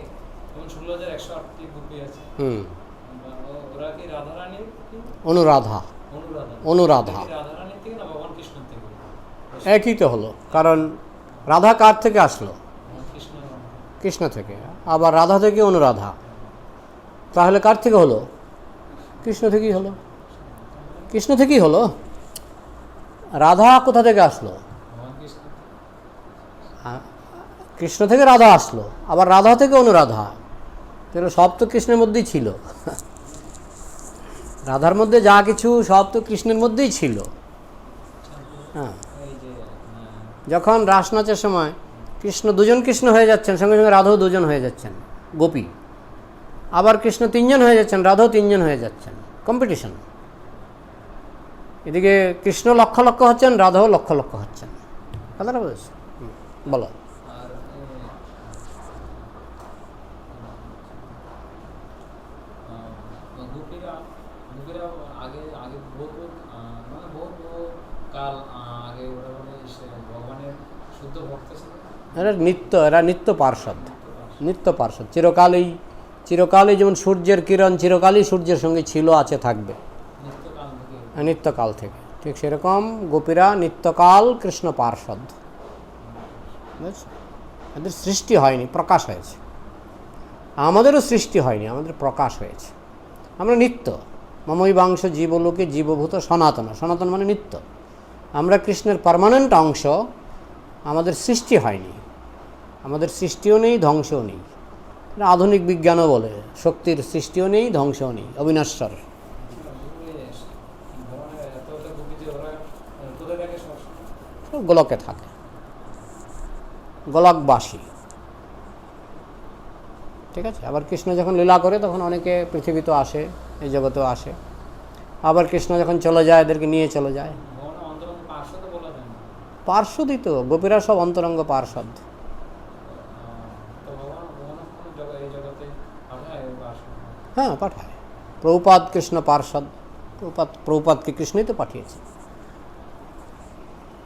যেমন 16,108টি গোপী আছে, ওরা কি রাধারানীর কি অনুরাধা। অনুরাধা রাধারানী থেকে না ভগবান কৃষ্ণ থেকে? একই তো হলো, কারণ রাধা কার থেকে আসলো? কৃষ্ণ। কৃষ্ণ থেকে। আবার রাধা থেকে অনুরাধা, তাহলে কার থেকে হলো? কৃষ্ণ থেকেই হলো। কৃষ্ণ থেকেই হলো। রাধা কোথা থেকে আসলো? ভগবান কৃষ্ণ। কৃষ্ণ থেকে রাধা আসলো, আবার রাধা থেকে অনুরাধা, কিন্তু সব তো কৃষ্ণের মধ্যেই ছিল। রাধার মধ্যে যা কিছু সব তো কৃষ্ণের মধ্যেই ছিল। হ্যাঁ, এই যে যখন রাস নাচের সময় কৃষ্ণ দুজন কৃষ্ণ হয়ে যাচ্ছেন, সঙ্গে সঙ্গে রাধাও দুজন হয়ে যাচ্ছেন গোপী, আবার কৃষ্ণ 3 জন হয়ে যাচ্ছেন, রাধাও 3 জন হয়ে যাচ্ছেন, কম্পিটিশন। এদিকে কৃষ্ণ লক্ষ লক্ষ হচ্ছেন, রাধাও লক্ষ লক্ষ হচ্ছেন। কথাটা বুঝেছ? বলো। আর গোপীরা গোপীরা আগে আগে বহু মানে বহু কাল আগে ওরা বলে সে ভগবানের শুদ্ধ ভক্ত ছিল। এরা নিত্য পার্ষদ, নিত্য পার্ষদ। চিরকালই যেমন সূর্যের কিরণ চিরকালই সূর্যের সঙ্গে ছিল, আছে, থাকবে নিত্যকাল থেকে, ঠিক সেরকম গোপীরা নিত্যকাল কৃষ্ণ পার্ষদ। বুঝছ? এদের সৃষ্টি হয়নি, প্রকাশ হয়েছে। আমাদেরও সৃষ্টি হয়নি, আমাদের প্রকাশ হয়েছে। আমরা নিত্য। মমৈবাংশ জীবলোকে জীবভূত সনাতন। সনাতন মানে নিত্য। আমরা কৃষ্ণের পার্মানেন্ট অংশ, আমাদের সৃষ্টি হয়নি, আমাদের সৃষ্টিও নেই, ধ্বংসও নেই। আধুনিক বিজ্ঞানও বলে শক্তির সৃষ্টিও নেই, ধ্বংসও নেই, অবিনশ্বর। সব গোলকে থাকে, গোলকবাসী। ঠিক আছে। আবার কৃষ্ণ যখন লীলা করে তখন অনেকে পৃথিবীতে আসে, এই জগতেও আসে। আবার কৃষ্ণ যখন চলে যায় এদেরকে নিয়ে চলে যায়। পার্শ্বদই তো, গোপীরা সব অন্তরঙ্গ পার্ষদ। হ্যাঁ, পাঠায়। প্রভুপাদ কৃষ্ণ পার্ষদ। প্রভুপাদকে কৃষ্ণই তো পাঠিয়েছে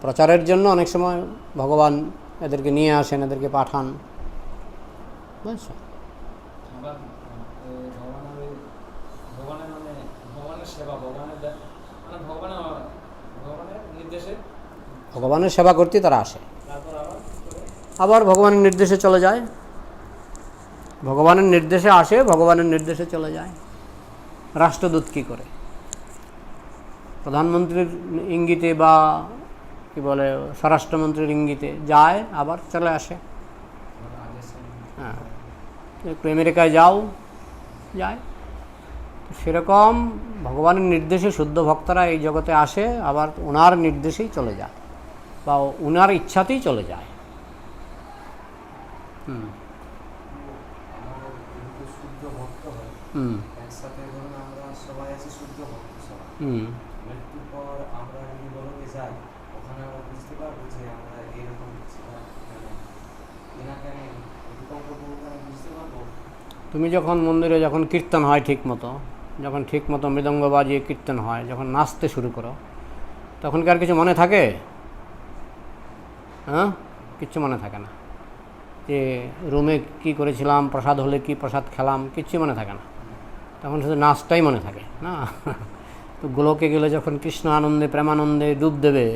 প্রচারের জন্য। অনেক সময় ভগবান এদেরকে নিয়ে আসেন, এদেরকে পাঠান। বুঝছো? ভগবানের সেবা করতে তারা আসে, আবার ভগবানের নির্দেশে চলে যায়। ভগবানের নির্দেশে আসে, ভগবানের নির্দেশে চলে যায়। রাষ্ট্রদূত কী করে? প্রধানমন্ত্রীর ইঙ্গিতে বা কি বলে স্বরাষ্ট্রমন্ত্রীর ইঙ্গিতে যায়, আবার চলে আসে। হ্যাঁ, একটু আমেরিকায় যাও, যায়। সেরকম ভগবানের নির্দেশে শুদ্ধ ভক্তরা এই জগতে আসে, আবার ওনার নির্দেশেই চলে যায় বা ওনার ইচ্ছাতেই চলে যায়। তুমি যখন মন্দিরে যখন কীর্তন হয় ঠিক মতো, যখন ঠিক মতো মৃদঙ্গ বাজিয়ে কীর্তন হয়, যখন নাচতে শুরু করো, তখন কি আর কিছু মনে থাকে? হ্যাঁ, কিচ্ছু মনে থাকে না। যে রুমে কি করেছিলাম, প্রসাদ হলে কি প্রসাদ খেলাম, কিচ্ছু মনে থাকে না। তখন শুধু নাচটাই মনে থাকে না। তো গোলকে গেলে যখন কৃষ্ণ আনন্দে প্রেমানন্দে ডুব দেবে,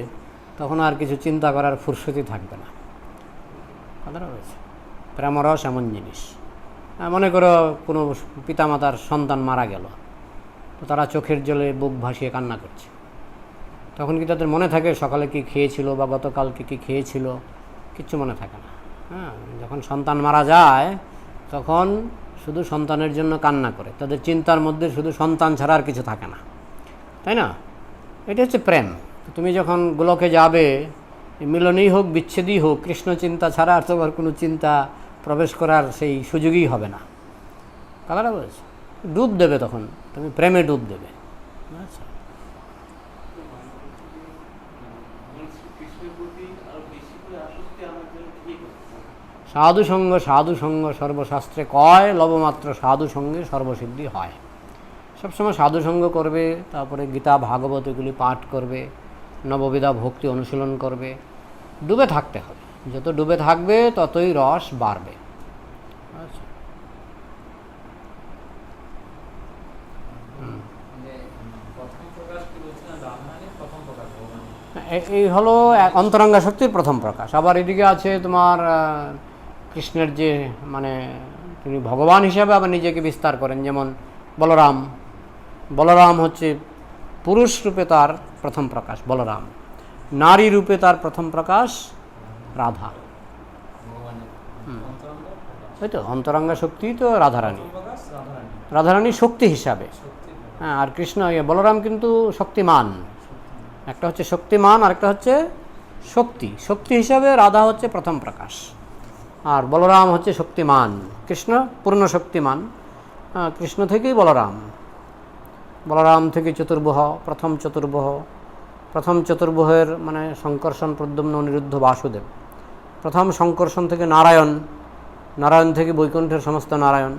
তখন আর কিছু চিন্তা করার ফুরসতি থাকবে না। কথাটা রয়েছে। প্রেমরস এমন জিনিস, মনে করো কোনো পিতামাতার সন্তান মারা গেল, তো তারা চোখের জলে বুক ভাসিয়ে কান্না করছে। তখন কি তাদের মনে থাকে সকালে কি খেয়েছিল বা গতকালকে কি খেয়েছিল? কিচ্ছু মনে থাকে না। হ্যাঁ, যখন সন্তান মারা যায় তখন শুধু সন্তানের জন্য কান্না করে, তাদের চিন্তার মধ্যে শুধু সন্তান ছাড়া আর কিছু থাকে না, তাই না? এটা হচ্ছে প্রেম। তুমি যখন গোলকে যাবে, মিলনই হোক বিচ্ছেদই হোক, কৃষ্ণ চিন্তা ছাড়া আর তোমার কোনো চিন্তা প্রবেশ করার সেই সুযোগই হবে না। কথাটা বলছে, ডুব দেবে, তখন তুমি প্রেমে ডুব দেবে। আচ্ছা, সাধুসঙ্গ সাধুসঙ্গ সর্বশাস্ত্রে কয়, লবমাত্র সাধুসঙ্গে সর্বসিদ্ধি হয়। সবসময় সাধুসঙ্গ করবে, তারপরে গীতা ভাগবত এগুলি পাঠ করবে, নববিধা ভক্তি অনুশীলন করবে, ডুবে থাকতে হবে। যত ডুবে থাকবে ততই রস বাড়বে। আচ্ছা, এই হলো অন্তরঙ্গা শক্তির প্রথম প্রকাশ। আবার এদিকে আছে তোমার কৃষ্ণের যে মানে তিনি ভগবান হিসাবে আবার নিজেকে বিস্তার করেন, যেমন বলরাম। বলরাম হচ্ছে পুরুষ রূপে তার প্রথম প্রকাশ বলরাম, নারী রূপে তার প্রথম প্রকাশ রাধা। ওই তো অন্তরঙ্গা শক্তি তো রাধারানী, রাধারানী শক্তি হিসাবে। হ্যাঁ, আর কৃষ্ণ বলরাম কিন্তু শক্তিমান। একটা হচ্ছে শক্তিমান আর একটা হচ্ছে শক্তি। শক্তি হিসাবে রাধা হচ্ছে প্রথম প্রকাশ, আর বলরাম হচ্ছে শক্তিমান। কৃষ্ণ পূর্ণ শক্তিমান, কৃষ্ণ থেকেই বলরাম। বলরাম থেকে চতুর্ভুহ, প্রথম চতুর্ভুহ। প্রথম চতুর্ভুহের মানে সংকর্ষণ, প্রদ্যুম্ন, অনিরুদ্ধ, বাসুদেব। প্রথম সংকর্ষণ থেকে নারায়ণ, নারায়ণ থেকে বৈকুণ্ঠের সমস্ত নারায়ণ।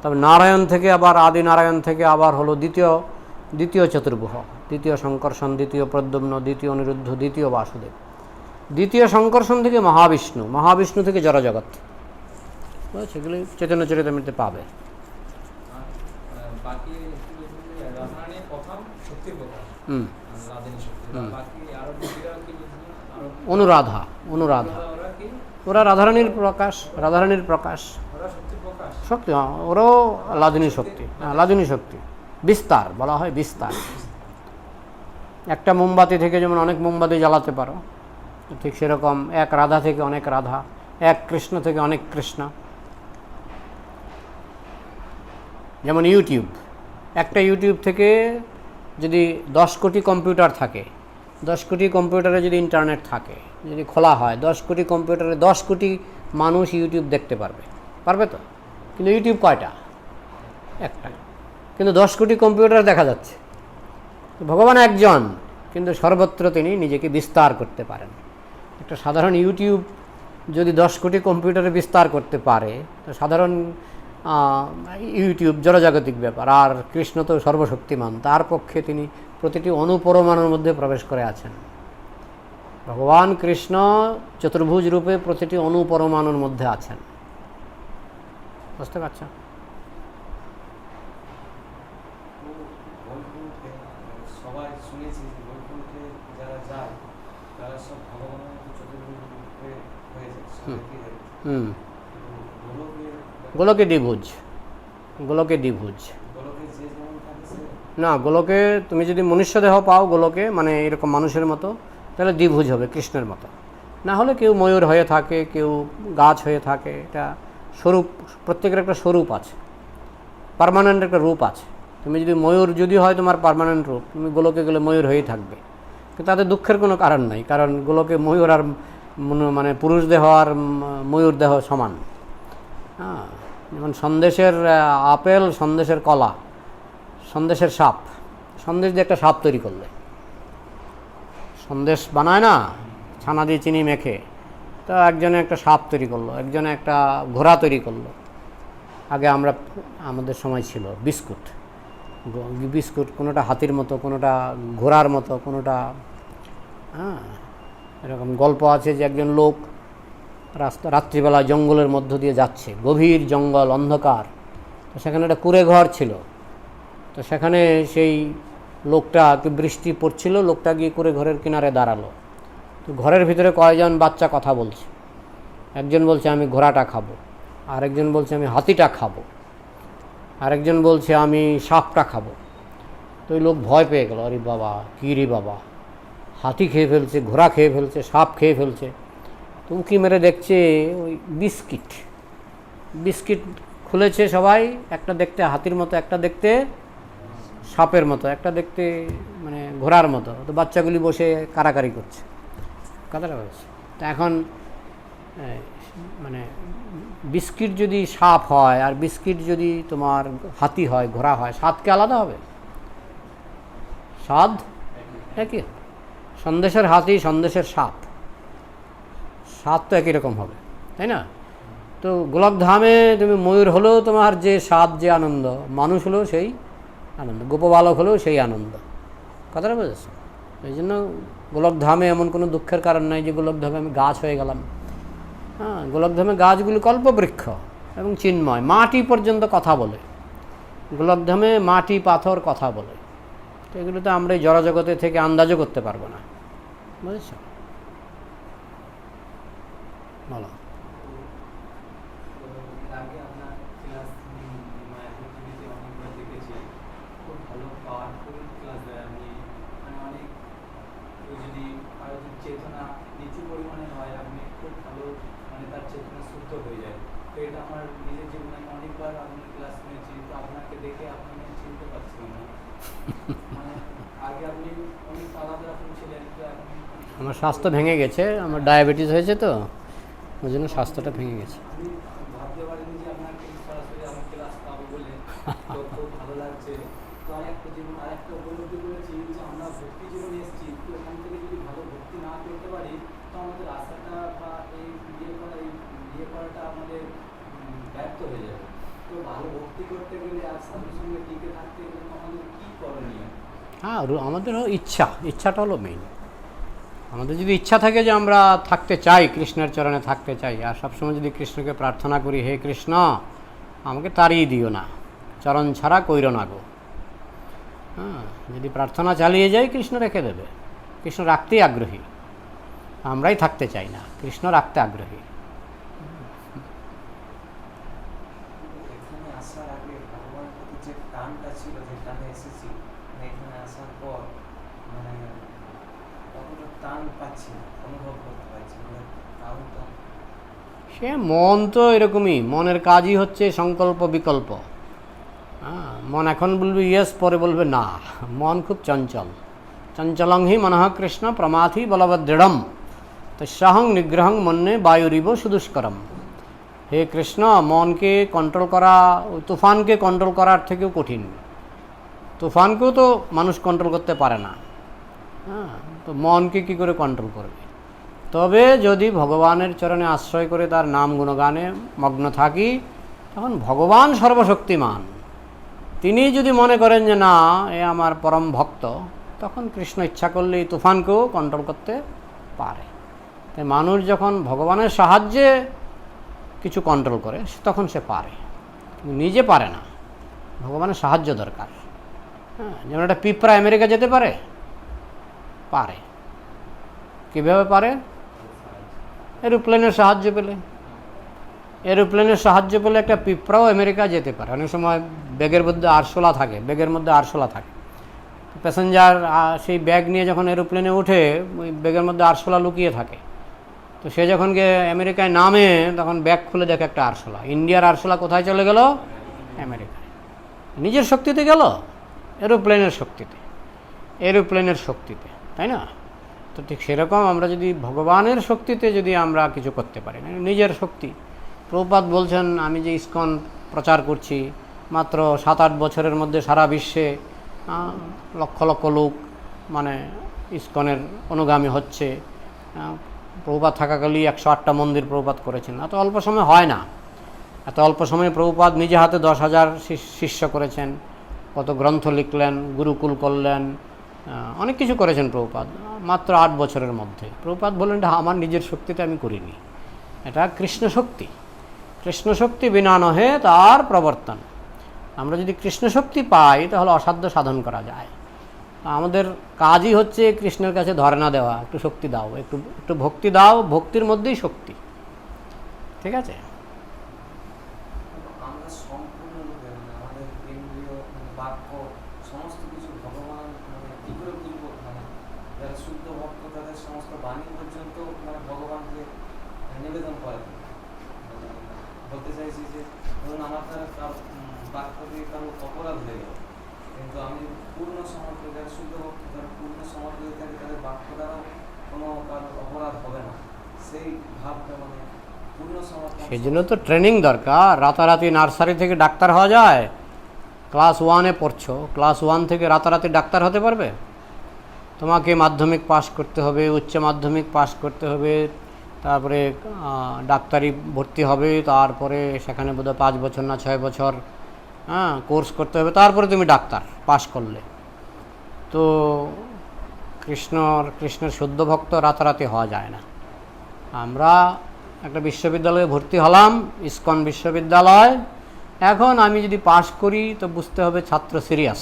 তবে নারায়ণ থেকে আবার আদি নারায়ণ থেকে আবার হলো দ্বিতীয় চতুর্ভুহ, দ্বিতীয় সংকর্ষণ, দ্বিতীয় প্রদ্যুম্ন, দ্বিতীয় অনিরুদ্ধ, দ্বিতীয় বাসুদেব। দ্বিতীয় সংকর্ষণ থেকে মহাবিষ্ণু, মহাবিষ্ণু থেকে জড়জগৎ। সেগুলি চৈতন্য চরিতামৃতে পাবে। অনুরাধা, অনুরাধা ওরা রাধারানীর প্রকাশ, রাধারানীর প্রকাশ শক্তি। ওরাও লাদিনী শক্তি, লাদিনী শক্তি বিস্তার বলা হয়, বিস্তার। একটা মোমবাতি থেকে যেমন অনেক মোমবাতি জ্বালাতে পারো, ঠিক সেরকম এক রাধা থেকে অনেক রাধা, এক কৃষ্ণ থেকে অনেক কৃষ্ণ। যেমন ইউটিউব, একটা ইউটিউব থেকে যদি 10 কোটি কম্পিউটার থাকে, 10 কোটি কম্পিউটারে যদি ইন্টারনেট থাকে, যদি খোলা হয়, 10 কোটি কম্পিউটারে 10 কোটি মানুষ ইউটিউব দেখতে পারবে, পারবে তো? কিন্তু ইউটিউব কয়টা? একটা। কিন্তু 10 কোটি কম্পিউটার দেখা যাচ্ছে। ভগবান একজন, কিন্তু সর্বত্র তিনি নিজেকে বিস্তার করতে পারেন। একটা সাধারণ ইউটিউব যদি 10 কোটি কম্পিউটারে বিস্তার করতে পারে, তো সাধারণ ইউটিউব জড়জাগতিক ব্যাপার। আর কৃষ্ণ তো সর্বশক্তিমান, তার পক্ষে তিনি প্রতিটি অনুপরমাণুর মধ্যে প্রবেশ করে আছেন। ভগবান কৃষ্ণ চতুর্ভুজ রূপে প্রতিটি অনুপরমাণুর মধ্যে আছেন। বুঝতে পারছো? সবাই শুনেছি বৈকুণ্ঠে যারা যায় তারা সব ভগবানের চতুর্ভুজ রূপে হয়ে যায়। গোলকে দ্বিভুজ, গোলকে দ্বিভুজ না। গোলকে তুমি যদি মনুষ্য দেহ পাও গোলকে, মানে এরকম মানুষের মতো, তাহলে দ্বিভুজ হবে কৃষ্ণের মতো। না হলে কেউ ময়ূর হয়ে থাকে, কেউ গাছ হয়ে থাকে। এটা স্বরূপ, প্রত্যেকের একটা স্বরূপ আছে, পার্মানেন্ট একটা রূপ আছে। তুমি যদি ময়ূর যদি হয় তোমার পার্মানেন্ট রূপ, তুমি গোলকে গেলে ময়ূর হয়েই থাকবে। কিন্তু তাতে দুঃখের কোনো কারণ নাই, কারণ গোলকে ময়ূর আর মানে পুরুষ দেহ আর ময়ূর দেহ সমান। হ্যাঁ, যেমন সন্দেশের আপেল, সন্দেশের কলা, সন্দেশের সাপ। সন্দেশ দিয়ে একটা সাপ তৈরি করলে, সন্দেশ বানায় না ছানা দিয়ে চিনি মেখে, তো একজনে একটা সাপ তৈরি করলো, একজনে একটা ঘোড়া তৈরি করলো। আগে আমাদের সময় ছিল বিস্কুট, বিস্কুট কোনোটা হাতির মতো, কোনোটা ঘোড়ার মতো, কোনোটা এরকম গল্প আছে যে একজন লোক রাত্রিবেলা জঙ্গলের মধ্য দিয়ে যাচ্ছে, গভীর জঙ্গল, অন্ধকার। তো সেখানে একটা কুঁড়ে ঘর ছিল। তো সেখানে সেই লোকটা, বৃষ্টি পড়ছিল, লোকটা গিয়ে কুঁড়ে ঘরের কিনারে দাঁড়ালো। তো ঘরের ভিতরে কয়েকজন বাচ্চা কথা বলছে। একজন বলছে আমি ঘোড়াটা খাবো, আরেকজন বলছে আমি হাতিটা খাবো, আরেকজন বলছে আমি সাপটা খাবো। তো ওই লোক ভয় পেয়ে গেল, আরে বাবা কী রে বাবা, হাতি খেয়ে ফেলছে, ঘোড়া খেয়ে ফেলছে, সাপ খেয়ে ফেলছে। তো উঁকি মেরে দেখছে ওই বিস্কিট বিস্কিট খুলেছে সবাই, একটা দেখতে হাতির মতো, একটা দেখতে সাপের মতো, একটা দেখতে মানে ঘোড়ার মতো। তো বাচ্চাগুলি বসে কারাকারি করছে, কথাটা বলছে। তা এখন মানে বিস্কিট যদি সাপ হয় আর বিস্কিট যদি তোমার হাতি হয়, ঘোড়া হয়, স্বাদকে আলাদা হবে? স্বাদ একই। সন্দেশের হাতি, সন্দেশের সাপ, স্বাদ তো একই রকম হবে, তাই না? তো গোলকধামে তুমি ময়ূর হলেও তোমার যে স্বাদ, যে আনন্দ, মানুষ হলেও সেই আনন্দ, গোপবালক হলেও সেই আনন্দ, কথাটা বুঝেছ? এই জন্য গোলকধামে এমন কোনো দুঃখের কারণ নাই যে গোলকধামে আমি গাছ হয়ে গেলাম। হ্যাঁ, গোলকধামে গাছগুলি কল্পবৃক্ষ এবং চিন্ময়, মাটি পর্যন্ত কথা বলে। গোলকধামে মাটি পাথর কথা বলে। তো এগুলো তো আমরা এই জড়জগতে থেকে আন্দাজও করতে পারবো না, বুঝেছ? বলো। আগে আপনার ক্লাস মায়াপুর টিভিতে অনেকবার দেখেছি, খুব ভালো পাওয়ারফুল ক্লাস দেয়। আমি মানে অনেক ওই যদি কারো যদি চেতনা নিচু পরিমাণে হয়, আপনি খুব ভালো মানে তার চেতনা শুদ্ধ হয়ে যায়। তো এটা আমার নিজের জীবনে আমি অনেকবার আপনার ক্লাস শুনেছি। তো আপনাকে দেখে আপনাকে চিনতে পারছিলাম না, মানে আগে আপনি অনেক আলাদা রকম ছিলেন, তো এখন আমার স্বাস্থ্য ভেঙে গেছে, আমার ডায়াবেটিস হয়েছে, তো ওই জন্য স্বাস্থ্যটা ভেঙে গেছে। আমি ভাবতে পারিনি যে আপনাকে সরাসরি আমার ক্লাস পাবো বলে। তো খুব ভালো লাগছে। তো আরেকটা উপলব্ধি করেছি যে আমরা ভক্তি জীবনে এসেছি, তো এখান থেকে যদি ভালো ভক্তি না করতে পারি, তো আমাদের আশাটা বা এই বিয়ে করাটা আমাদের ব্যর্থ হয়ে যাবে। তো ভালো ভক্তি করতে গেলে আর সাধুর সঙ্গে টিকে থাকতে গেলে তো আমাদের কী করণীয়? হ্যাঁ, আমাদের ইচ্ছাটা হলো মেইন। আমাদের যদি ইচ্ছা থাকে যে আমরা থাকতে চাই, কৃষ্ণের চরণে থাকতে চাই, আর সবসময় যদি কৃষ্ণকে প্রার্থনা করি, হে কৃষ্ণ আমাকে তাড়িয়ে দিও না, চরণ ছাড়া কইর না গো। হ্যাঁ, যদি প্রার্থনা চালিয়ে যাই, কৃষ্ণ রেখে দেবে। কৃষ্ণ রাখতেই আগ্রহী, আমরাই থাকতে চাই না, কৃষ্ণ রাখতে আগ্রহী। এখানে আসার আগে ভগবানের প্রতি যে টানটা ছিল, যে টানে এসেছি, এখানে আসার পর মানে কতটা টান পাচ্ছি না, অনুভব করতে পারছি না। কারণটা সে মন তো এরকমই, মনের কাজই হচ্ছে সংকল্প বিকল্প। হ্যাঁ, মন এখন বলবে ইয়েস, পরে বলবে না। মন খুব চঞ্চল। চঞ্চলং হি মনঃ কৃষ্ণ প্রমাথি বলবদৃঢ়ম তস্যাহং নিগ্রহং মন্যে বায়ুরিব সুদুষ্করম। হে কৃষ্ণ, মনকে কন্ট্রোল করা ওই তুফানকে কন্ট্রোল করার থেকেও কঠিন। তুফানকেও তো মানুষ কন্ট্রোল করতে পারে না। হ্যাঁ, তো মনকে কী করে কন্ট্রোল করবে? তবে যদি ভগবানের চরণে আশ্রয় করে তার নাম গুণগানে মগ্ন থাকি, তখন ভগবান সর্বশক্তিমান, তিনি যদি মনে করেন যে না এ আমার পরম ভক্ত, তখন কৃষ্ণ ইচ্ছা করলে এই তুফানকেও কন্ট্রোল করতে পারে। তাই মানুষ যখন ভগবানের সাহায্যে কিছু কন্ট্রোল করে, তখন সে পারে, কিন্তু নিজে পারে না, ভগবানের সাহায্য দরকার। হ্যাঁ, যেমন একটা পিঁপড়া আমেরিকা যেতে পারে, পারে। কীভাবে পারে? এরোপ্লেনের সাহায্য পেলে। এরোপ্লেনের সাহায্য পেলে একটা পিঁপড়াও আমেরিকা যেতে পারে। অনেক সময় ব্যাগের মধ্যে আরশোলা থাকে, ব্যাগের মধ্যে আরশোলা থাকে, প্যাসেঞ্জার সেই ব্যাগ নিয়ে যখন এরোপ্লেনে ওঠে, ওই ব্যাগের মধ্যে আরশোলা লুকিয়ে থাকে। তো সে যখন গিয়ে আমেরিকায় নামে, তখন ব্যাগ খুলে দেখে একটা আরশোলা। ইন্ডিয়ার আরশোলা কোথায় চলে গেল? আমেরিকায়। নিজের শক্তিতে গেল? এরোপ্লেনের শক্তিতে, এরোপ্লেনের শক্তিতে, তাই না? তো ঠিক সেরকম আমরা যদি ভগবানের শক্তিতে যদি আমরা কিছু করতে পারি না, নিজের শক্তি। প্রভুপাদ বলছেন, আমি যে ইসকন প্রচার করছি, মাত্র 7-8 বছরের মধ্যে সারা বিশ্বে লক্ষ লক্ষ লোক মানে ইসকনের অনুগামী হচ্ছে। প্রভুপাদ থাকাকালেই 108টা মন্দির প্রভুপাদ করেছেন। এত অল্প সময় হয় না। এত অল্প সময়ে প্রভুপাদ নিজে হাতে 10,000 শিষ্য করেছেন, কত গ্রন্থ লিখলেন, গুরুকুল করলেন, অনেক কিছু করেছেন প্রভুপাদ মাত্র 8 বছরের মধ্যে। প্রভুপাদ বললেন, এটা আমার নিজের শক্তিতে আমি করিনি, এটা কৃষ্ণ শক্তি। কৃষ্ণ শক্তি বিনা নহে তার প্রবর্তন। আমরা যদি কৃষ্ণ শক্তি পাই, তাহলে অসাধ্য সাধন করা যায়। আমাদের কাজই হচ্ছে কৃষ্ণের কাছে ধর্ণা দেওয়া, একটু শক্তি দাও, একটু ভক্তি দাও, ভক্তির মধ্যেই শক্তি। ঠিক আছে? বাক্য সমস্ত কিছু ভগবান মানে কী করে বুঝবো, মানে যারা শুদ্ধ ভক্ত তাদের সমস্ত বাণী পর্যন্ত মানে ভগবানকে নিবেদন করে। মানে বলতে চাইছি যে ধরুন আমার দ্বারা কারো বাক্য দিয়ে কারো অপরাধ হয়ে গেল, কিন্তু আমি পূর্ণ সমর্পণ, যারা শুদ্ধ ভক্ত তারা পূর্ণ সমর্পিত থাকে, তাদের বাক্য দ্বারাও কোনো কারো অপরাধ হবে না, সেই ভাবটা মানে পূর্ণ সমর্পণ। সেই জন্য তো ট্রেনিং দরকার। রাতারাতি নার্সারি থেকে ডাক্তার হওয়া যায়? ক্লাস 1-এ পড়ছো, ক্লাস 1 থেকে রাতারাতি ডাক্তার হতে পারবে? তোমাকে মাধ্যমিক পাস করতে হবে, উচ্চ মাধ্যমিক পাস করতে হবে, তারপরে ডাক্তারি ভর্তি হবে, তারপরে সেখানে বোধহয় 5 বছর না 6 বছর কোর্স করতে হবে, তারপরে তুমি ডাক্তার পাস করলে। তো কৃষ্ণের শুদ্ধ ভক্ত রাতারাতি হওয়া যায় না। আমরা একটা বিশ্ববিদ্যালয়ে ভর্তি হলাম, ইসকন বিশ্ববিদ্যালয়। এখন আমি যদি পাস করি তো বুঝতে হবে ছাত্র সিরিয়াস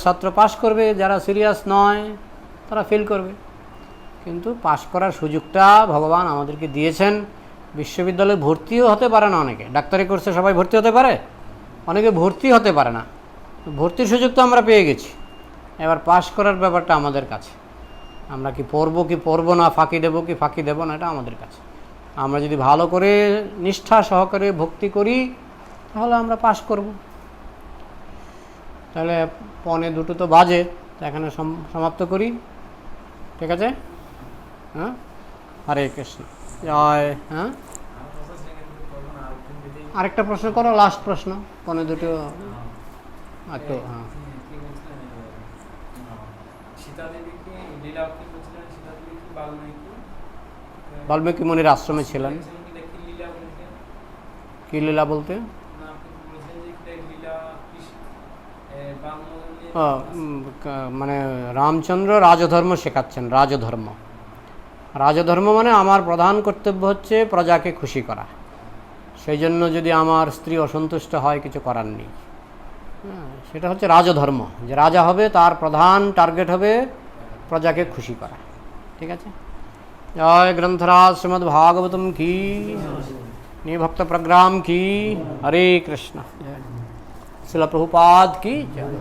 ছাত্র পাস করবে, যারা সিরিয়াস নয় তারা ফেল করবে। কিন্তু পাস করার সুযোগটা ভগবান আমাদেরকে দিয়েছেন। বিশ্ববিদ্যালয়ে ভর্তিও হতে পারে না অনেকে, ডাক্তারি কোর্সে সবাই ভর্তি হতে পারে, অনেকে ভর্তি হতে পারে না। ভর্তির সুযোগ তো আমরা পেয়ে গেছি, এবার পাস করার ব্যাপারটা আমাদের কাছে। আমরা কি পড়বো না, ফাঁকি দেবো কি ফাঁকি দেবো না, এটা আমাদের কাছে। আমরা যদি ভালো করে নিষ্ঠা সহকারে ভক্তি করি তাহলে আমরা পাস করব। তাহলে 1:45 তো বাজে, এখানে সমাপ্ত করি, ঠিক আছে? হ্যাঁ, হরে কৃষ্ণ, জয়। হ্যাঁ, আরেকটা প্রশ্ন করো, লাস্ট প্রশ্ন, 1:45 একটু। হ্যাঁ, বাল্মীকি মুনির আশ্রমে ছিলেন। কি লীলা বলতে? মানে রামচন্দ্র রাজধর্ম শেখাচ্ছেন। রাজধর্ম মানে আমার প্রধান কর্তব্য হচ্ছে প্রজাকে খুশি করা। সেই জন্য যদি আমার স্ত্রী অসন্তুষ্ট হয় কিছু করার নেই। সেটা হচ্ছে রাজধর্ম, যে রাজা হবে তার প্রধান টার্গেট হবে প্রজাকে খুশি করা। ঠিক আছে? জয় গ্রন্থরাজ শ্রীমদ্ ভাগবতম কি, নিভক্ত প্রোগ্রাম কি, হরে কৃষ্ণ। শিল প্রভুপাদ কি জয়।